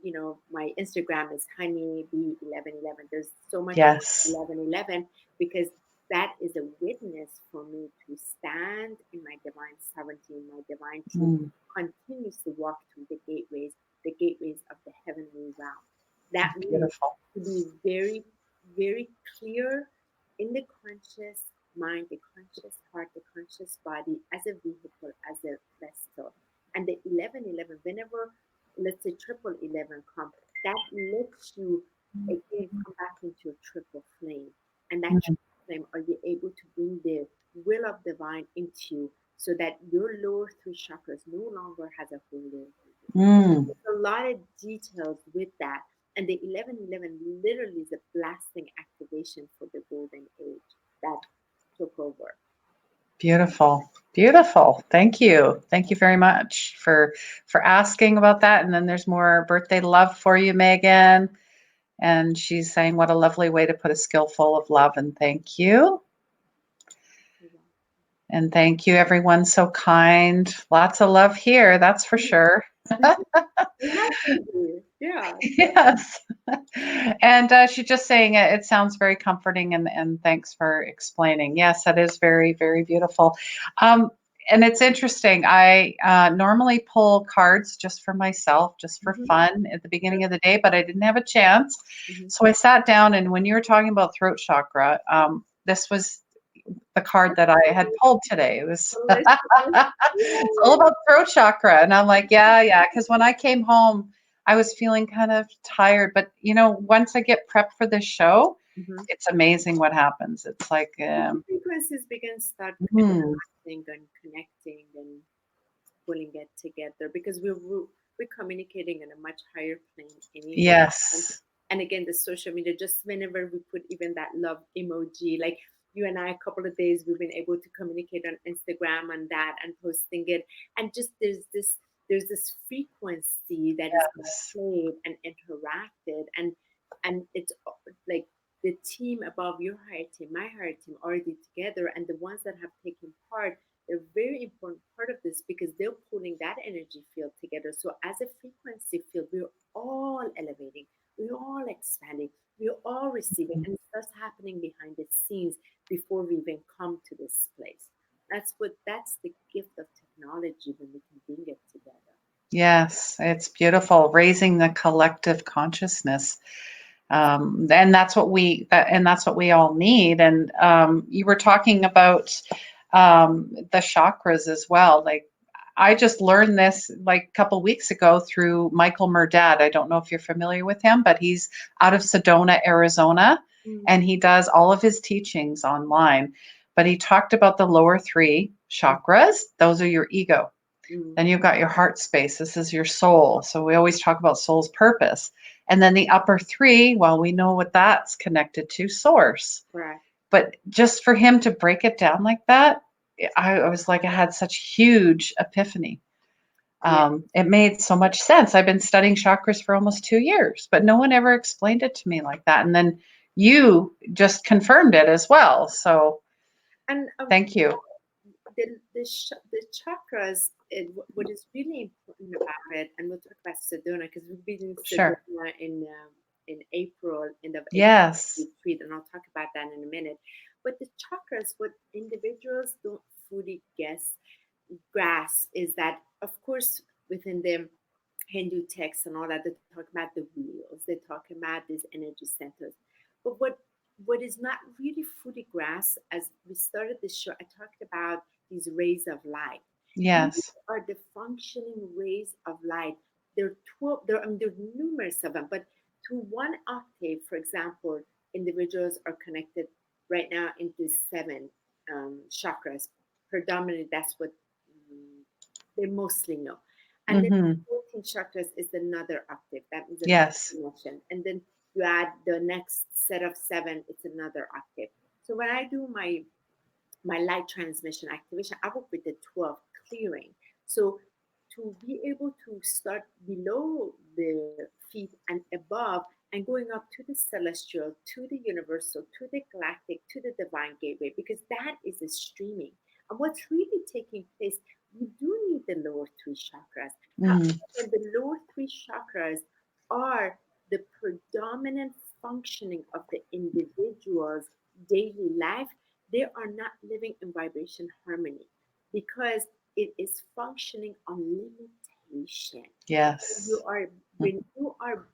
Instagram is HoniB1111. There's so much 1111 because that is a witness for me to stand in my divine sovereignty, in my divine truth, continuously walk through the gateways of the heavenly realm. That means to be very, very clear in the conscious mind, the conscious heart, the conscious body as a vehicle, as a vessel. And the 1111, whenever, let's say, 1111 come, that lets you again come back into a triple flame. And that flame, are you able to bring the will of divine into you so that your lower three chakras no longer has a hold over you. There's a lot of details with that. And the 1111 literally is a blasting activation for the golden age that took over. Beautiful. Beautiful. Thank you. Thank you very much for asking about that. And then there's more birthday love for you, Megan. And she's saying, what a lovely way to put a skill full of love. And thank you. And thank you, everyone. So kind. Lots of love here. That's for sure. Yeah. Yes. And she's just saying it sounds very comforting and thanks for explaining. Yes, that is very, very beautiful. And it's interesting. I normally pull cards just for myself, just for fun at the beginning of the day, but I didn't have a chance. So I sat down, and when you were talking about throat chakra, this was the card that I had pulled today. It was it's all about throat chakra. And I'm like, yeah. Because when I came home, I was feeling kind of tired. But, once I get prepped for this show, it's amazing what happens. It's like frequencies begin to start connecting and pulling it together because we're communicating in a much higher plane anyway. Yes. And again, the social media, just whenever we put even that love emoji, like you and I, a couple of days, we've been able to communicate on Instagram and that and posting it. And just there's this there's this frequency that is being Yes. played and interacted, and it's like the team above your higher team, my higher team, already together, and the ones that have taken part, they're a very important part of this because they're pulling that energy field together. So as a frequency field, we're all elevating, we're all expanding, we're all receiving, and it starts happening behind the scenes before we even come to this place. That's the gift of technology when we can bring it together. Yes, it's beautiful, raising the collective consciousness. And that's what we all need. And you were talking about the chakras as well. Like I just learned this like a couple weeks ago through Michael Murdad. I don't know if you're familiar with him, but he's out of Sedona, Arizona, Mm, and he does all of his teachings online. But he talked about the lower three chakras. Those are your ego. mm, Then you've got your heart space. This is your soul. So we always talk about soul's purpose. And then the upper three, well, we know what that's connected to, source. correct. But just for him to break it down like that, I was like, I had such huge epiphany. Yeah. It made so much sense. I've been studying chakras for almost 2 years, but no one ever explained it to me like that. And then you just confirmed it as well. So And thank you. the chakras, what is really important about it, and we'll talk about Sedona because we've been in Sure. Sedona in April, end of April Yes. retreat, and I'll talk about that in a minute. But the chakras, what individuals don't fully grasp is that, of course, within the Hindu texts and all that, they talk about the wheels, they talk about these energy centers. But what is not really fully grasped, as we started this show, I talked about these rays of light. These Yes. are the functioning rays of light. There are 12, there are numerous of them, but to one octave, for example, individuals are connected right now into seven chakras. Predominantly, that's what they mostly know. And then Mm-hmm. 14 chakras is another octave. That means another Yes. dimension. And then you add the next set of seven, it's another octave. So when I do my light transmission activation, I work with the 12 clearing. So to be able to start below the feet and above and going up to the celestial, to the universal, to the galactic, to the divine gateway, because that is a streaming. And what's really taking place, we do need the lower three chakras. Mm. However, the lower three chakras are the predominant functioning of the individual's daily life. They are not living in vibration harmony because it is functioning on limitation. You Yes. are when you are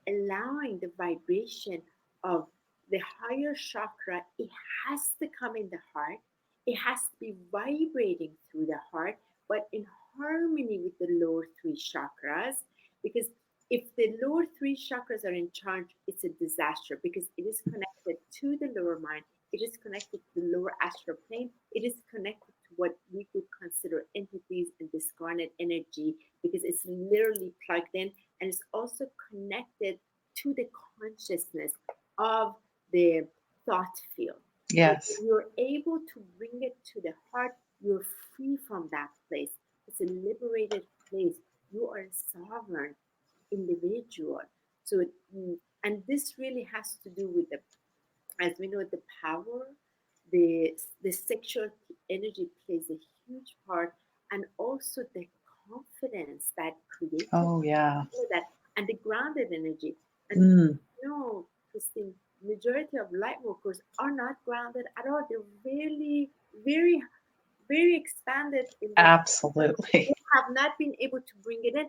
allowing the vibration of the higher chakra, it has to come in the heart. It has to be vibrating through the heart, but in harmony with the lower three chakras. Because if the lower three chakras are in charge, it's a disaster because it is connected to the lower mind. It is connected to the lower astral plane. It is connected to what we could consider entities and discarnate energy because it's literally plugged in, and it's also connected to the consciousness of the thought field. So Yes. when you're able to bring it to the heart, you're free from that place. It's a liberated place. You are a sovereign individual. So, and this really has to do with the, as we know, the power, the sexual energy plays a huge part, and also the confidence that creative Oh, yeah. that, and the grounded energy. And Mm. Christine, majority of light workers are not grounded at all. They're really very very expanded in their, they Absolutely. have not been able to bring it in,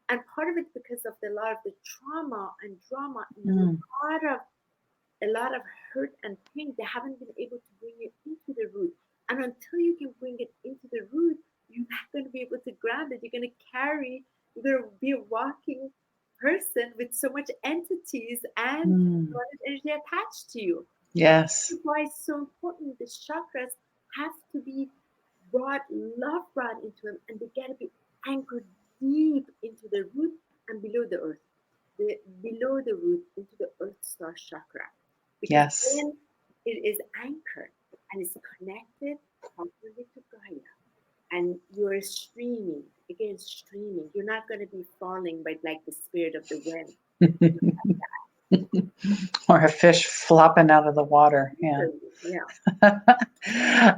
and part of it because of the lot of the trauma and drama and Mm. a lot of hurt and pain. They haven't been able to bring it into the root, and until you can bring it into the root, you're not going to be able to ground it. You're going to carry, you're going to be a walking person with so much entities and Mm. energy attached to you. Yes. That's why it's so important. The chakras have to be brought into them, and they got to be anchored deep into the root and below the earth, below the root into the earth star chakra, because Yes. then it is anchored and it's connected properly to Gaia, and you're streaming. Again, streaming. You're not going to be falling by like the spirit of the wind. Or a fish flopping out of the water. Yeah.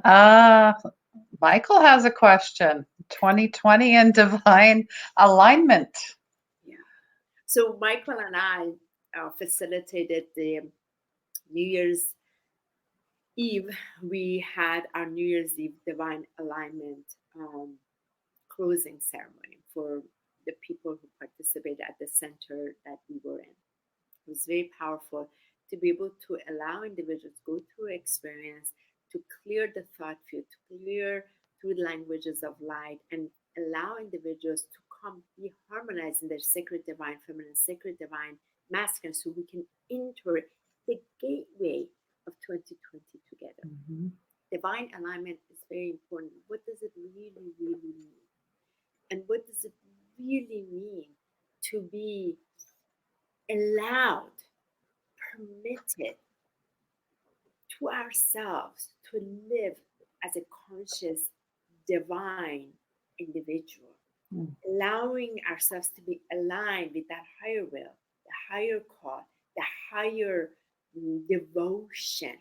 Yeah. Michael has a question. 2020 and divine alignment. Yeah. So Michael and I facilitated the New Year's Eve. We had our New Year's Eve divine alignment closing ceremony for the people who participated at the center that we were in. It was very powerful to be able to allow individuals go through experience, to clear the thought field, to clear through the languages of light, and allow individuals to come be harmonized in their sacred divine feminine, sacred divine masculine, so we can enter the gateway of 2020 together. Mm-hmm. Divine alignment is very important. What does it really, really mean? And what does it really mean to be allowed, permitted to ourselves to live as a conscious, divine individual, allowing ourselves to be aligned with that higher will, the higher call, the higher devotion,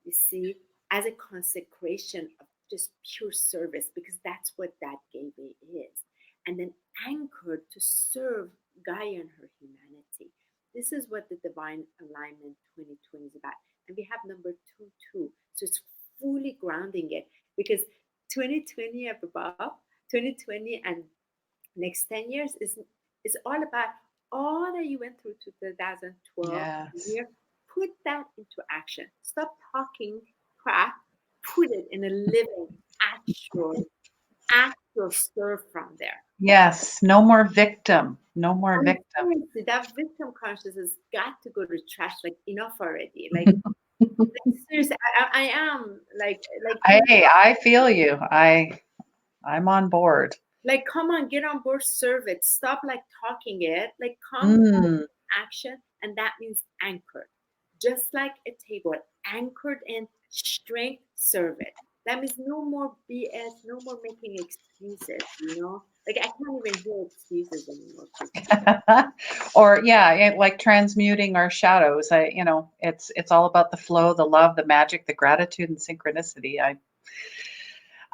you see, as a consecration of just pure service, because that's what that gateway is. And then anchored to serve Gaia and her humanity. This is what the Divine Alignment 2020 is about. And we have number 2 too. So it's fully grounding it, because 2020 and above, 2020 and next 10 years is all about all that you went through to 2012 year. Put that into action. Stop talking crap. Put it in a living, actual serve from there. Yes, no more victim. No more victim. Seriously, that victim consciousness has got to go to trash. Like, enough already. Like seriously, I am like. Hey, I feel you. I'm on board. Like, come on, get on board, serve it. Stop like talking it. Like, come action, and that means anchored. Just like a table, anchored in strength, serve it. That means no more BS, no more making excuses, you know? Like, I can't even hear excuses anymore. Or like transmuting our shadows. It's all about the flow, the love, the magic, the gratitude, and synchronicity.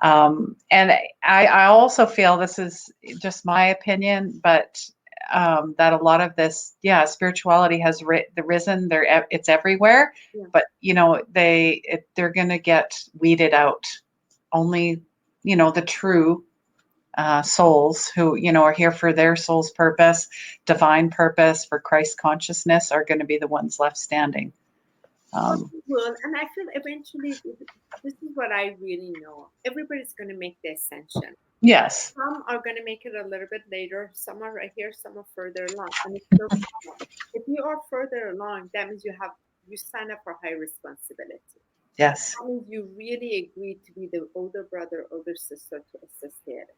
And I also feel, this is just my opinion, but that a lot of this, spirituality has risen. It's everywhere, but they're going to get weeded out. Only, the true souls who, are here for their soul's purpose, divine purpose, for Christ consciousness, are going to be the ones left standing. Well, and I feel eventually, this is what I really know. Everybody's going to make the ascension. Yes. Some are going to make it a little bit later. Some are right here. Some are further along. And if you are further along, that means you sign up for high responsibility. Yes. That means you really agreed to be the older brother, older sister to assist the others.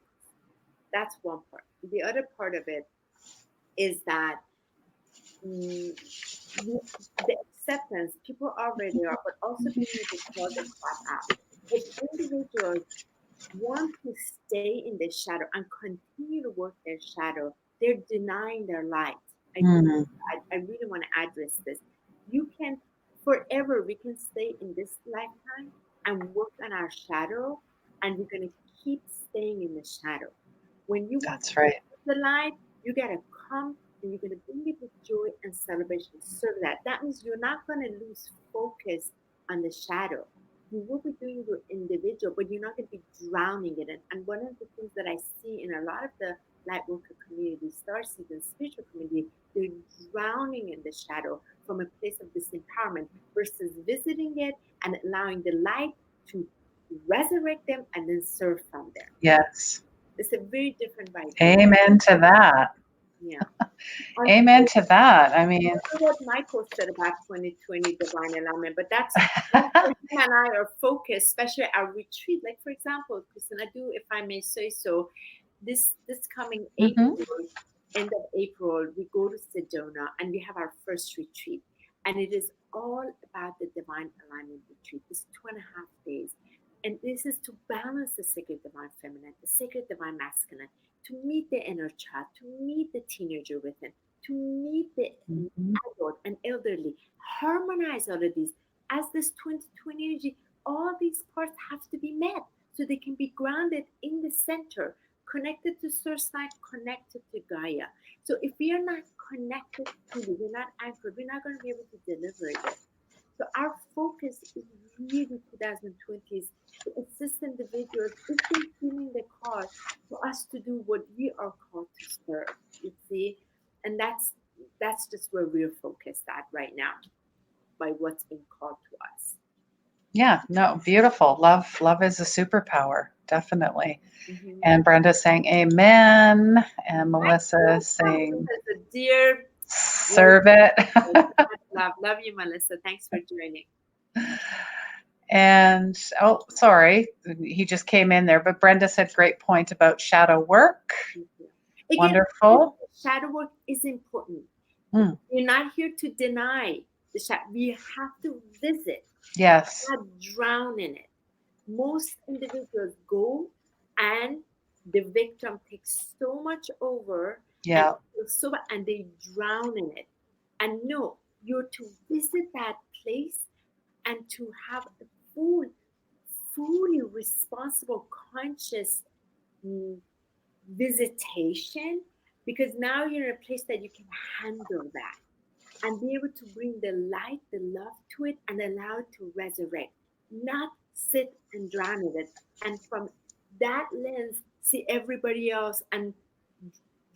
That's one part. The other part of it is that the acceptance, people already are, but also we need to call the crap out. If individuals want to stay in the shadow and continue to work their shadow, they're denying their light. I really want to address this. You can forever, we can stay in this lifetime and work on our shadow, and we're going to keep staying in the shadow. When you want to right. the light, you got to come and you're going to bring it with joy and celebration. Serve that. That means you're not going to lose focus on the shadow. You will be doing your individual, but you're not going to be drowning in it. And one of the things that I see in a lot of the light worker community, starseed and spiritual community, they're drowning in the shadow from a place of disempowerment versus visiting it and allowing the light to resurrect them and then serve from there. Yes. It's a very different vibe. Amen to that. Yeah. Amen to that. I mean, what Michael said about 2020 divine alignment, but that's where him and I are focused, especially our retreat. Like, for example, Kristen, I do, if I may say so, this coming April, end of April, we go to Sedona and we have our first retreat. And it is all about the divine alignment retreat. It's 2.5 days. And this is to balance the sacred divine feminine, the sacred divine masculine, to meet the inner child, to meet the teenager within, to meet the Mhm. adult and elderly, harmonize all of these. As this 2020 energy, all these parts have to be met so they can be grounded in the center, connected to source light, connected to Gaia. So if we are not connected fully, we're not anchored, we're not going to be able to deliver this. So our focus is really 2020 is to assist individuals if they're feeling the call for us to do what we are called to serve. You see, and that's just where we're focused at right now by what's been called to us. Yeah, no, beautiful. Love is a superpower, definitely. Mm-hmm. And Brenda's saying amen. And Melissa is saying As a dear serve it. love you, Melissa. Thanks for joining. And oh, sorry, he just came in there. But Brenda said great point about shadow work. Again, Wonderful. shadow work is important. Mm, We're not here to deny the shadow. We have to visit, yes. not drown in it. Most individuals go and the victim takes so much over Yeah. and they drown in it. And no, you're to visit that place and to have a fully responsible, conscious visitation, because now you're in a place that you can handle that and be able to bring the light, the love to it, and allow it to resurrect, not sit and drown in it. And from that lens, see everybody else and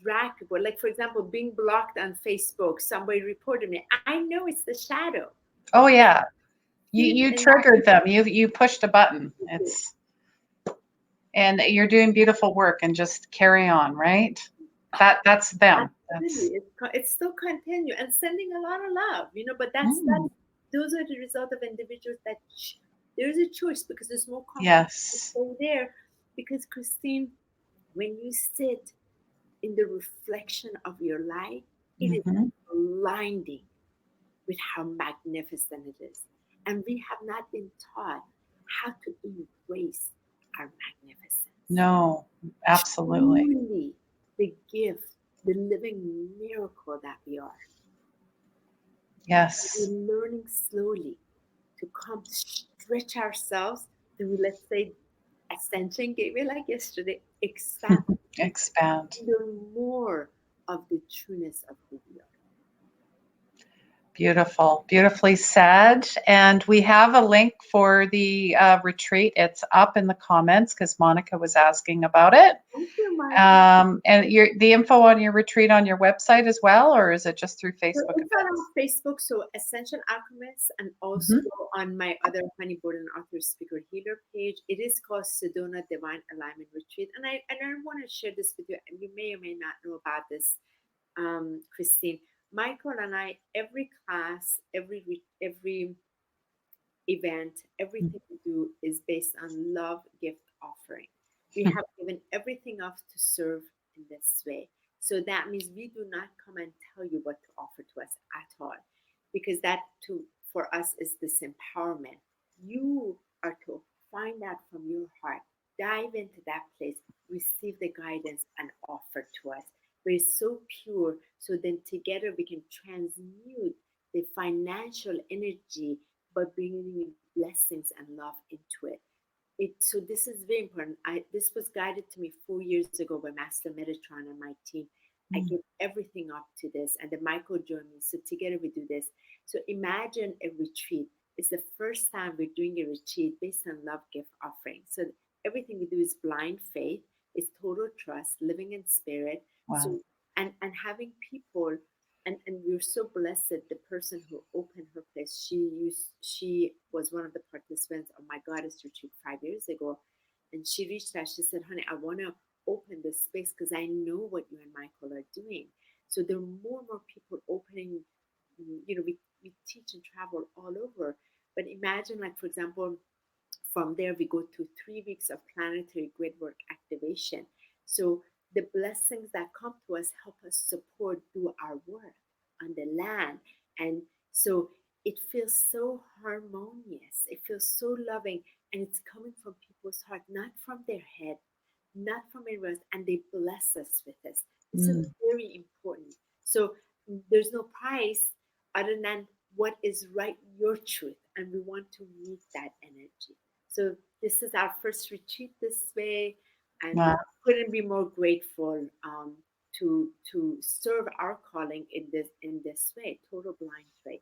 drag people. Like, for example, being blocked on Facebook, somebody reported me. I know it's the shadow. Oh yeah. You And triggered them. You pushed a button. And you're doing beautiful work and just carry on, right? That's them. Absolutely. It's still continue and sending a lot of love, but that's those are the result of individuals that there's a choice because there's more confidence to Yes. stay there. Because Christine, when you sit in the reflection of your light, it is blinding with how magnificent it is. And we have not been taught how to embrace our magnificence. No, absolutely. Truly the gift, the living miracle that we are. Yes. We're learning slowly to come stretch ourselves through, let's say, ascension gateway like yesterday, expand, Expand. learn more of the trueness of who we are. Beautiful, beautifully said. And we have a link for the retreat. It's up in the comments because Monica was asking about it. Thank you, Monica. And the info on your retreat on your website as well, or is it just through Facebook? It's on Facebook, so Ascension Alchemist, and also on my other Honey Board and Author Speaker Healer page. It is called Sedona Divine Alignment Retreat, and I want to share this with you. And you may or may not know about this, Christine. Michael and I, every class, every event, everything we do is based on love, gift, offering. We have given everything up to serve in this way. So that means we do not come and tell you what to offer to us at all, because that for us is this empowerment. You are to find out from your heart, dive into that place, receive the guidance and offer to us. But it's so pure, so then together we can transmute the financial energy, but bringing blessings and love into it. So this is very important. This was guided to me 4 years ago by Master Metatron and my team. I give everything up to this, and then Michael joined me. So together we do this. So imagine a retreat. It's the first time we're doing a retreat based on love, gift, offering. So everything we do is blind faith, it's total trust, living in spirit. Wow. So and having people. And we're so blessed. The person who opened her place, she was one of the participants of my goddess retreat 5 years ago, and she reached out. She said, "Honey, I want to open this space because I know what you and Michael are doing." So there are more and more people opening. We teach and travel all over, but imagine, like, for example, from there we go to 3 weeks of planetary grid work activation. So the blessings that come to us help us support do our work on the land. And so it feels so harmonious. It feels so loving. and it's coming from people's heart, not from their head, not from anyone else, and they bless us with this. This is very important. So there's no price other than what is right, your truth, and we want to meet that energy. So this is our first retreat this way, and Wow. couldn't be more grateful to serve our calling in this way, total blind faith.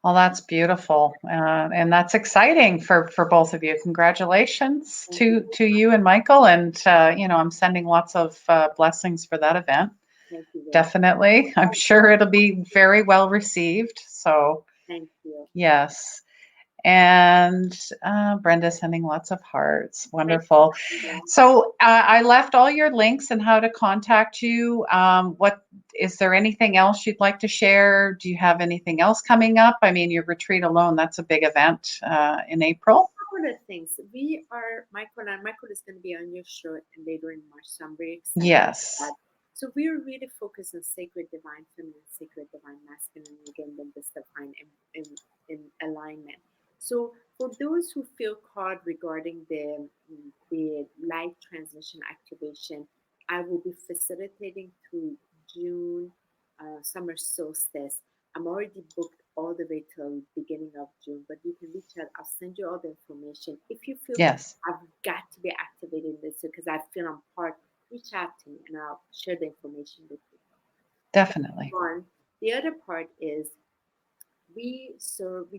Well, that's beautiful, and that's exciting for both of you. Congratulations to you and Michael, and I'm sending lots of blessings for that event. Thank you. Definitely, I'm sure it'll be very well received. So, thank you. Yes. And Brenda sending lots of hearts. Wonderful. So I left all your links and how to contact you. What is there anything else you'd like to share? Do you have anything else coming up? I mean, your retreat alone, that's a big event in April. Couple of things. We are Michael is going to be on your show and later in March. So I'm very excited. Yes. So we're really focused on sacred divine feminine, sacred divine masculine, and again, then this divine in alignment. So for those who feel called regarding the light transmission activation, I will be facilitating through June, summer solstice. I'm already booked all the way till beginning of June, but you can reach out. I'll send you all the information. If you feel Yes. I've got to be activated in this because I feel I'm part, reach out to me and I'll share the information with you. Definitely. The other part is we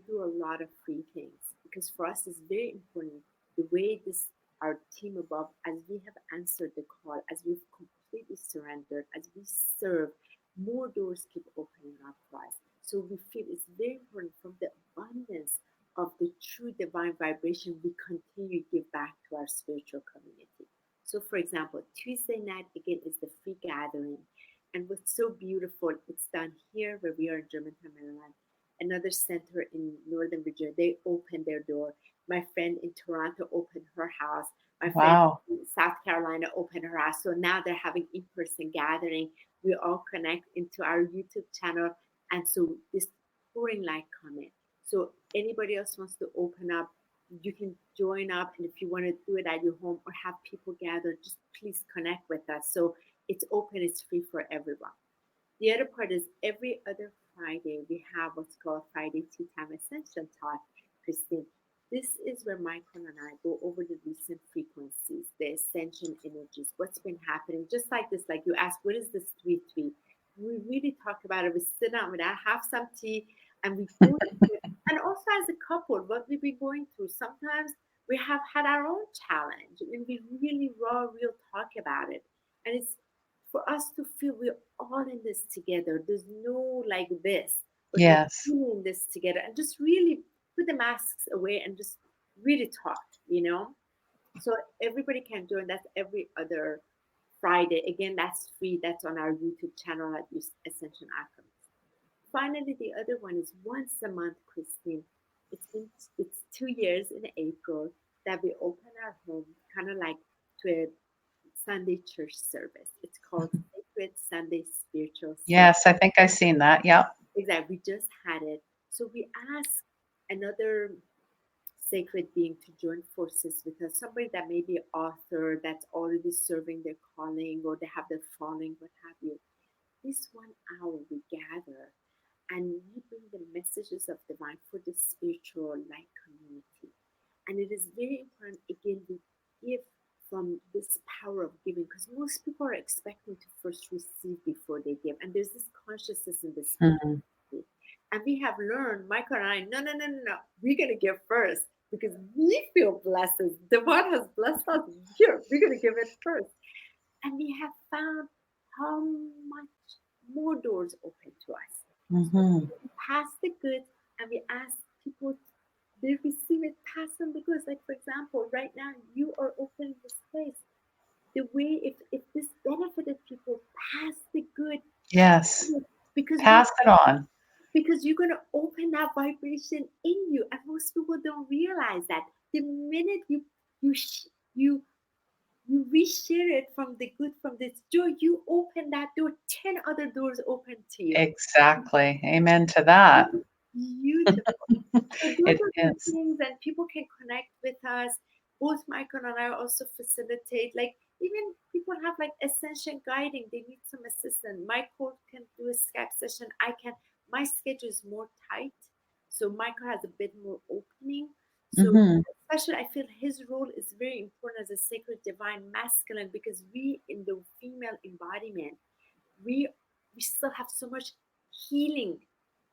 do a lot of free things because for us it's very important the way our team above, as we have answered the call, as we've completely surrendered, as we serve, more doors keep opening up for us. So we feel it's very important from the abundance of the true divine vibration, we continue to give back to our spiritual community. So for example, Tuesday night again is the free gathering. And what's so beautiful, it's done here where we are in Germantown, Maryland. Another center in Northern Virginia, they opened their door. My friend in Toronto opened her house. My friend in South Carolina opened her house. So now they're having in-person gathering. We all connect into our YouTube channel. And so this pouring light comment. So anybody else wants to open up, you can join up. And if you want to do it at your home or have people gather, just please connect with us. So it's open, it's free for everyone. The other part is every other Friday, we have what's called Friday Tea Time Ascension Talk, Christine. This is where Michael and I go over the recent frequencies, the ascension energies, what's been happening. Just like this, like you asked, what is this 3-3? We really talk about it. We sit down with that, have some tea, and we go through it. And also as a couple, what we've been going through. Sometimes we have had our own challenge, and we really real talk about it. And it's for us to feel we're all in this together. There's no like this, but we're feeling this together, and just really put the masks away and just really talk, So everybody can join. That's every other Friday. Again, that's free. That's on our YouTube channel at Ascension Alchemist. Finally, the other one is once a month, Christine. It's 2 years in April that we open our home, kind of like to a Sunday church service. It's called Sacred Sunday Spiritual Service. Yes, I think I've seen that. Yep. Exactly. We just had it. So we ask another sacred being to join forces with us, somebody that may be an author that's already serving their calling or they have their falling, what have you. This 1 hour we gather and we bring the messages of divine for the spiritual light community. And it is very important, again, we give from this power of giving, because most people are expecting to first receive before they give. And there's this consciousness in this. And we have learned, Michael and I, no, we're going to give first because we feel blessed. The one has blessed us. Here, we're going to give it first. And we have found how much more doors open to us. So we pass the goods and we ask people, they receive it, pass them the goods. Like, for example, right now, you are opening this place. The way, if this benefited people, pass the good. Yes. Because pass it on. Because you're going to open that vibration in you. And most people don't realize that. The minute you reshare it from the good, from this joy, you open that door, 10 other doors open to you. Exactly. Amen to that. beautiful. So those It are the is. things, and people can connect with us. Both Michael and I also facilitate. Like even people have like ascension guiding, they need some assistance. Michael can do a Skype session. I can. My schedule is more tight, so Michael has a bit more opening. So Hmm. especially, I feel his role is very important as a sacred divine masculine, because we in the female embodiment, we we still have so much healing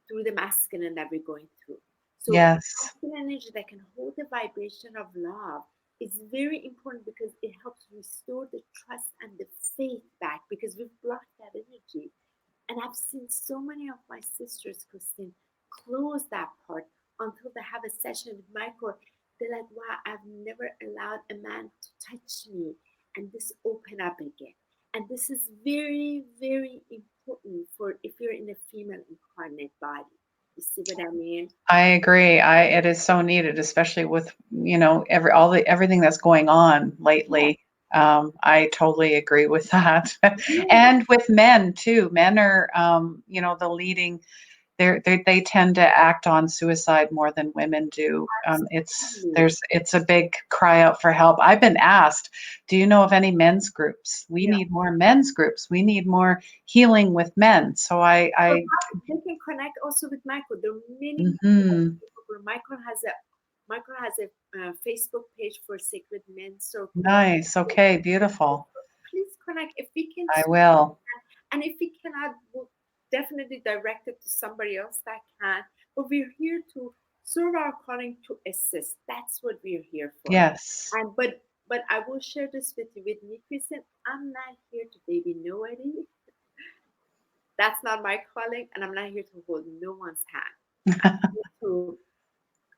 through the masculine that we're going through. So Yes. masculine energy that can hold the vibration of love is very important, because it helps restore the trust and the faith back, because we've blocked that energy. And I've seen so many of my sisters, Christine, close that part until they have a session with Michael. They're like, wow, I've never allowed a man to touch me. And this open up again. And this is very, very important for if you're in a female incarnate body. You see what I mean? I agree. It is so needed, especially with, everything that's going on lately. I totally agree with that. Yeah. And with men too. Men are, the leading. They tend to act on suicide more than women do. It's a big cry out for help. I've been asked, do you know of any men's groups? We need more men's groups. We need more healing with men. So they can connect also with Michael. There are many people. Michael has a Facebook page for Sacred Men Circle. Nice. Okay. Beautiful. Please connect if we can. I will. And if we cannot, we'll definitely direct it to somebody else that can. But we're here to serve our calling, to assist. That's what we're here for. Yes. And but I will share this with you. With me, Kristen, I'm not here to baby nobody. That's not my calling, and I'm not here to hold no one's hand.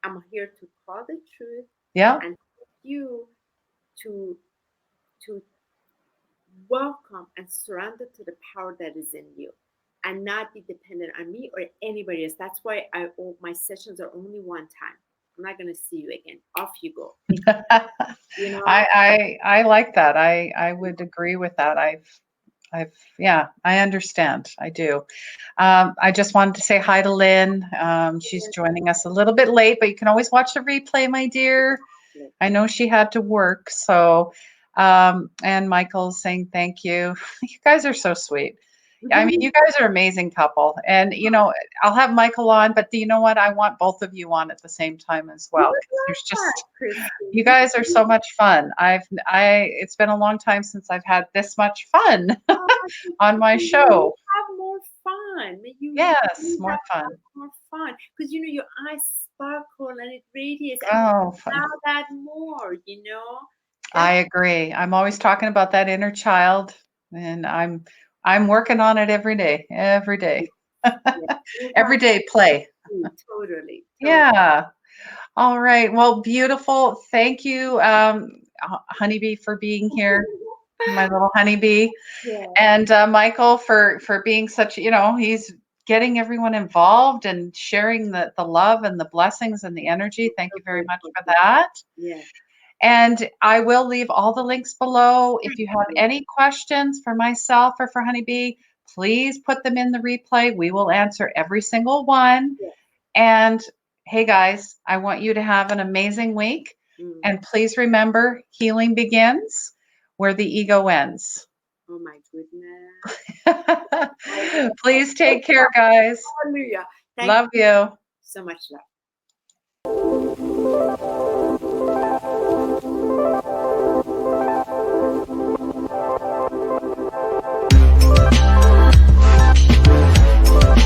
I'm here to call the truth. Yeah. And you to welcome and surrender to the power that is in you, and not be dependent on me or anybody else. That's why my sessions are only one time. I'm not going to see you again. Off you go. I like that. I would agree with that. I understand. I do. I just wanted to say hi to Lynn. She's joining us a little bit late, but you can always watch the replay, my dear. I know she had to work. So, and Michael's saying thank you. You guys are so sweet. I mean, you guys are an amazing couple. And, I'll have Michael on, but you know what? I want both of you on at the same time as well. You guys are so much fun. It's been a long time since I've had this much fun on my show. Have more fun. Yes, more fun. More fun. Because, your eyes sparkle and it radiates. Oh, fun. Now that more, I agree. I'm always talking about that inner child, and I'm working on it every day. Every day. Every day play. Totally. Yeah. All right. Well, beautiful. Thank you, Honeybee, for being here. My little honeybee. Yeah. And Michael for being such, he's getting everyone involved and sharing the love and the blessings and the energy. Thank you very much for that. Yeah. And I will leave all the links below. If you have any questions for myself or for Honeybee, please put them in the replay. We will answer every single one. Yeah. And hey, guys, I want you to have an amazing week. And please remember, healing begins where the ego ends. Oh, my goodness. Please take care, guys. Hallelujah. Love you. So much love.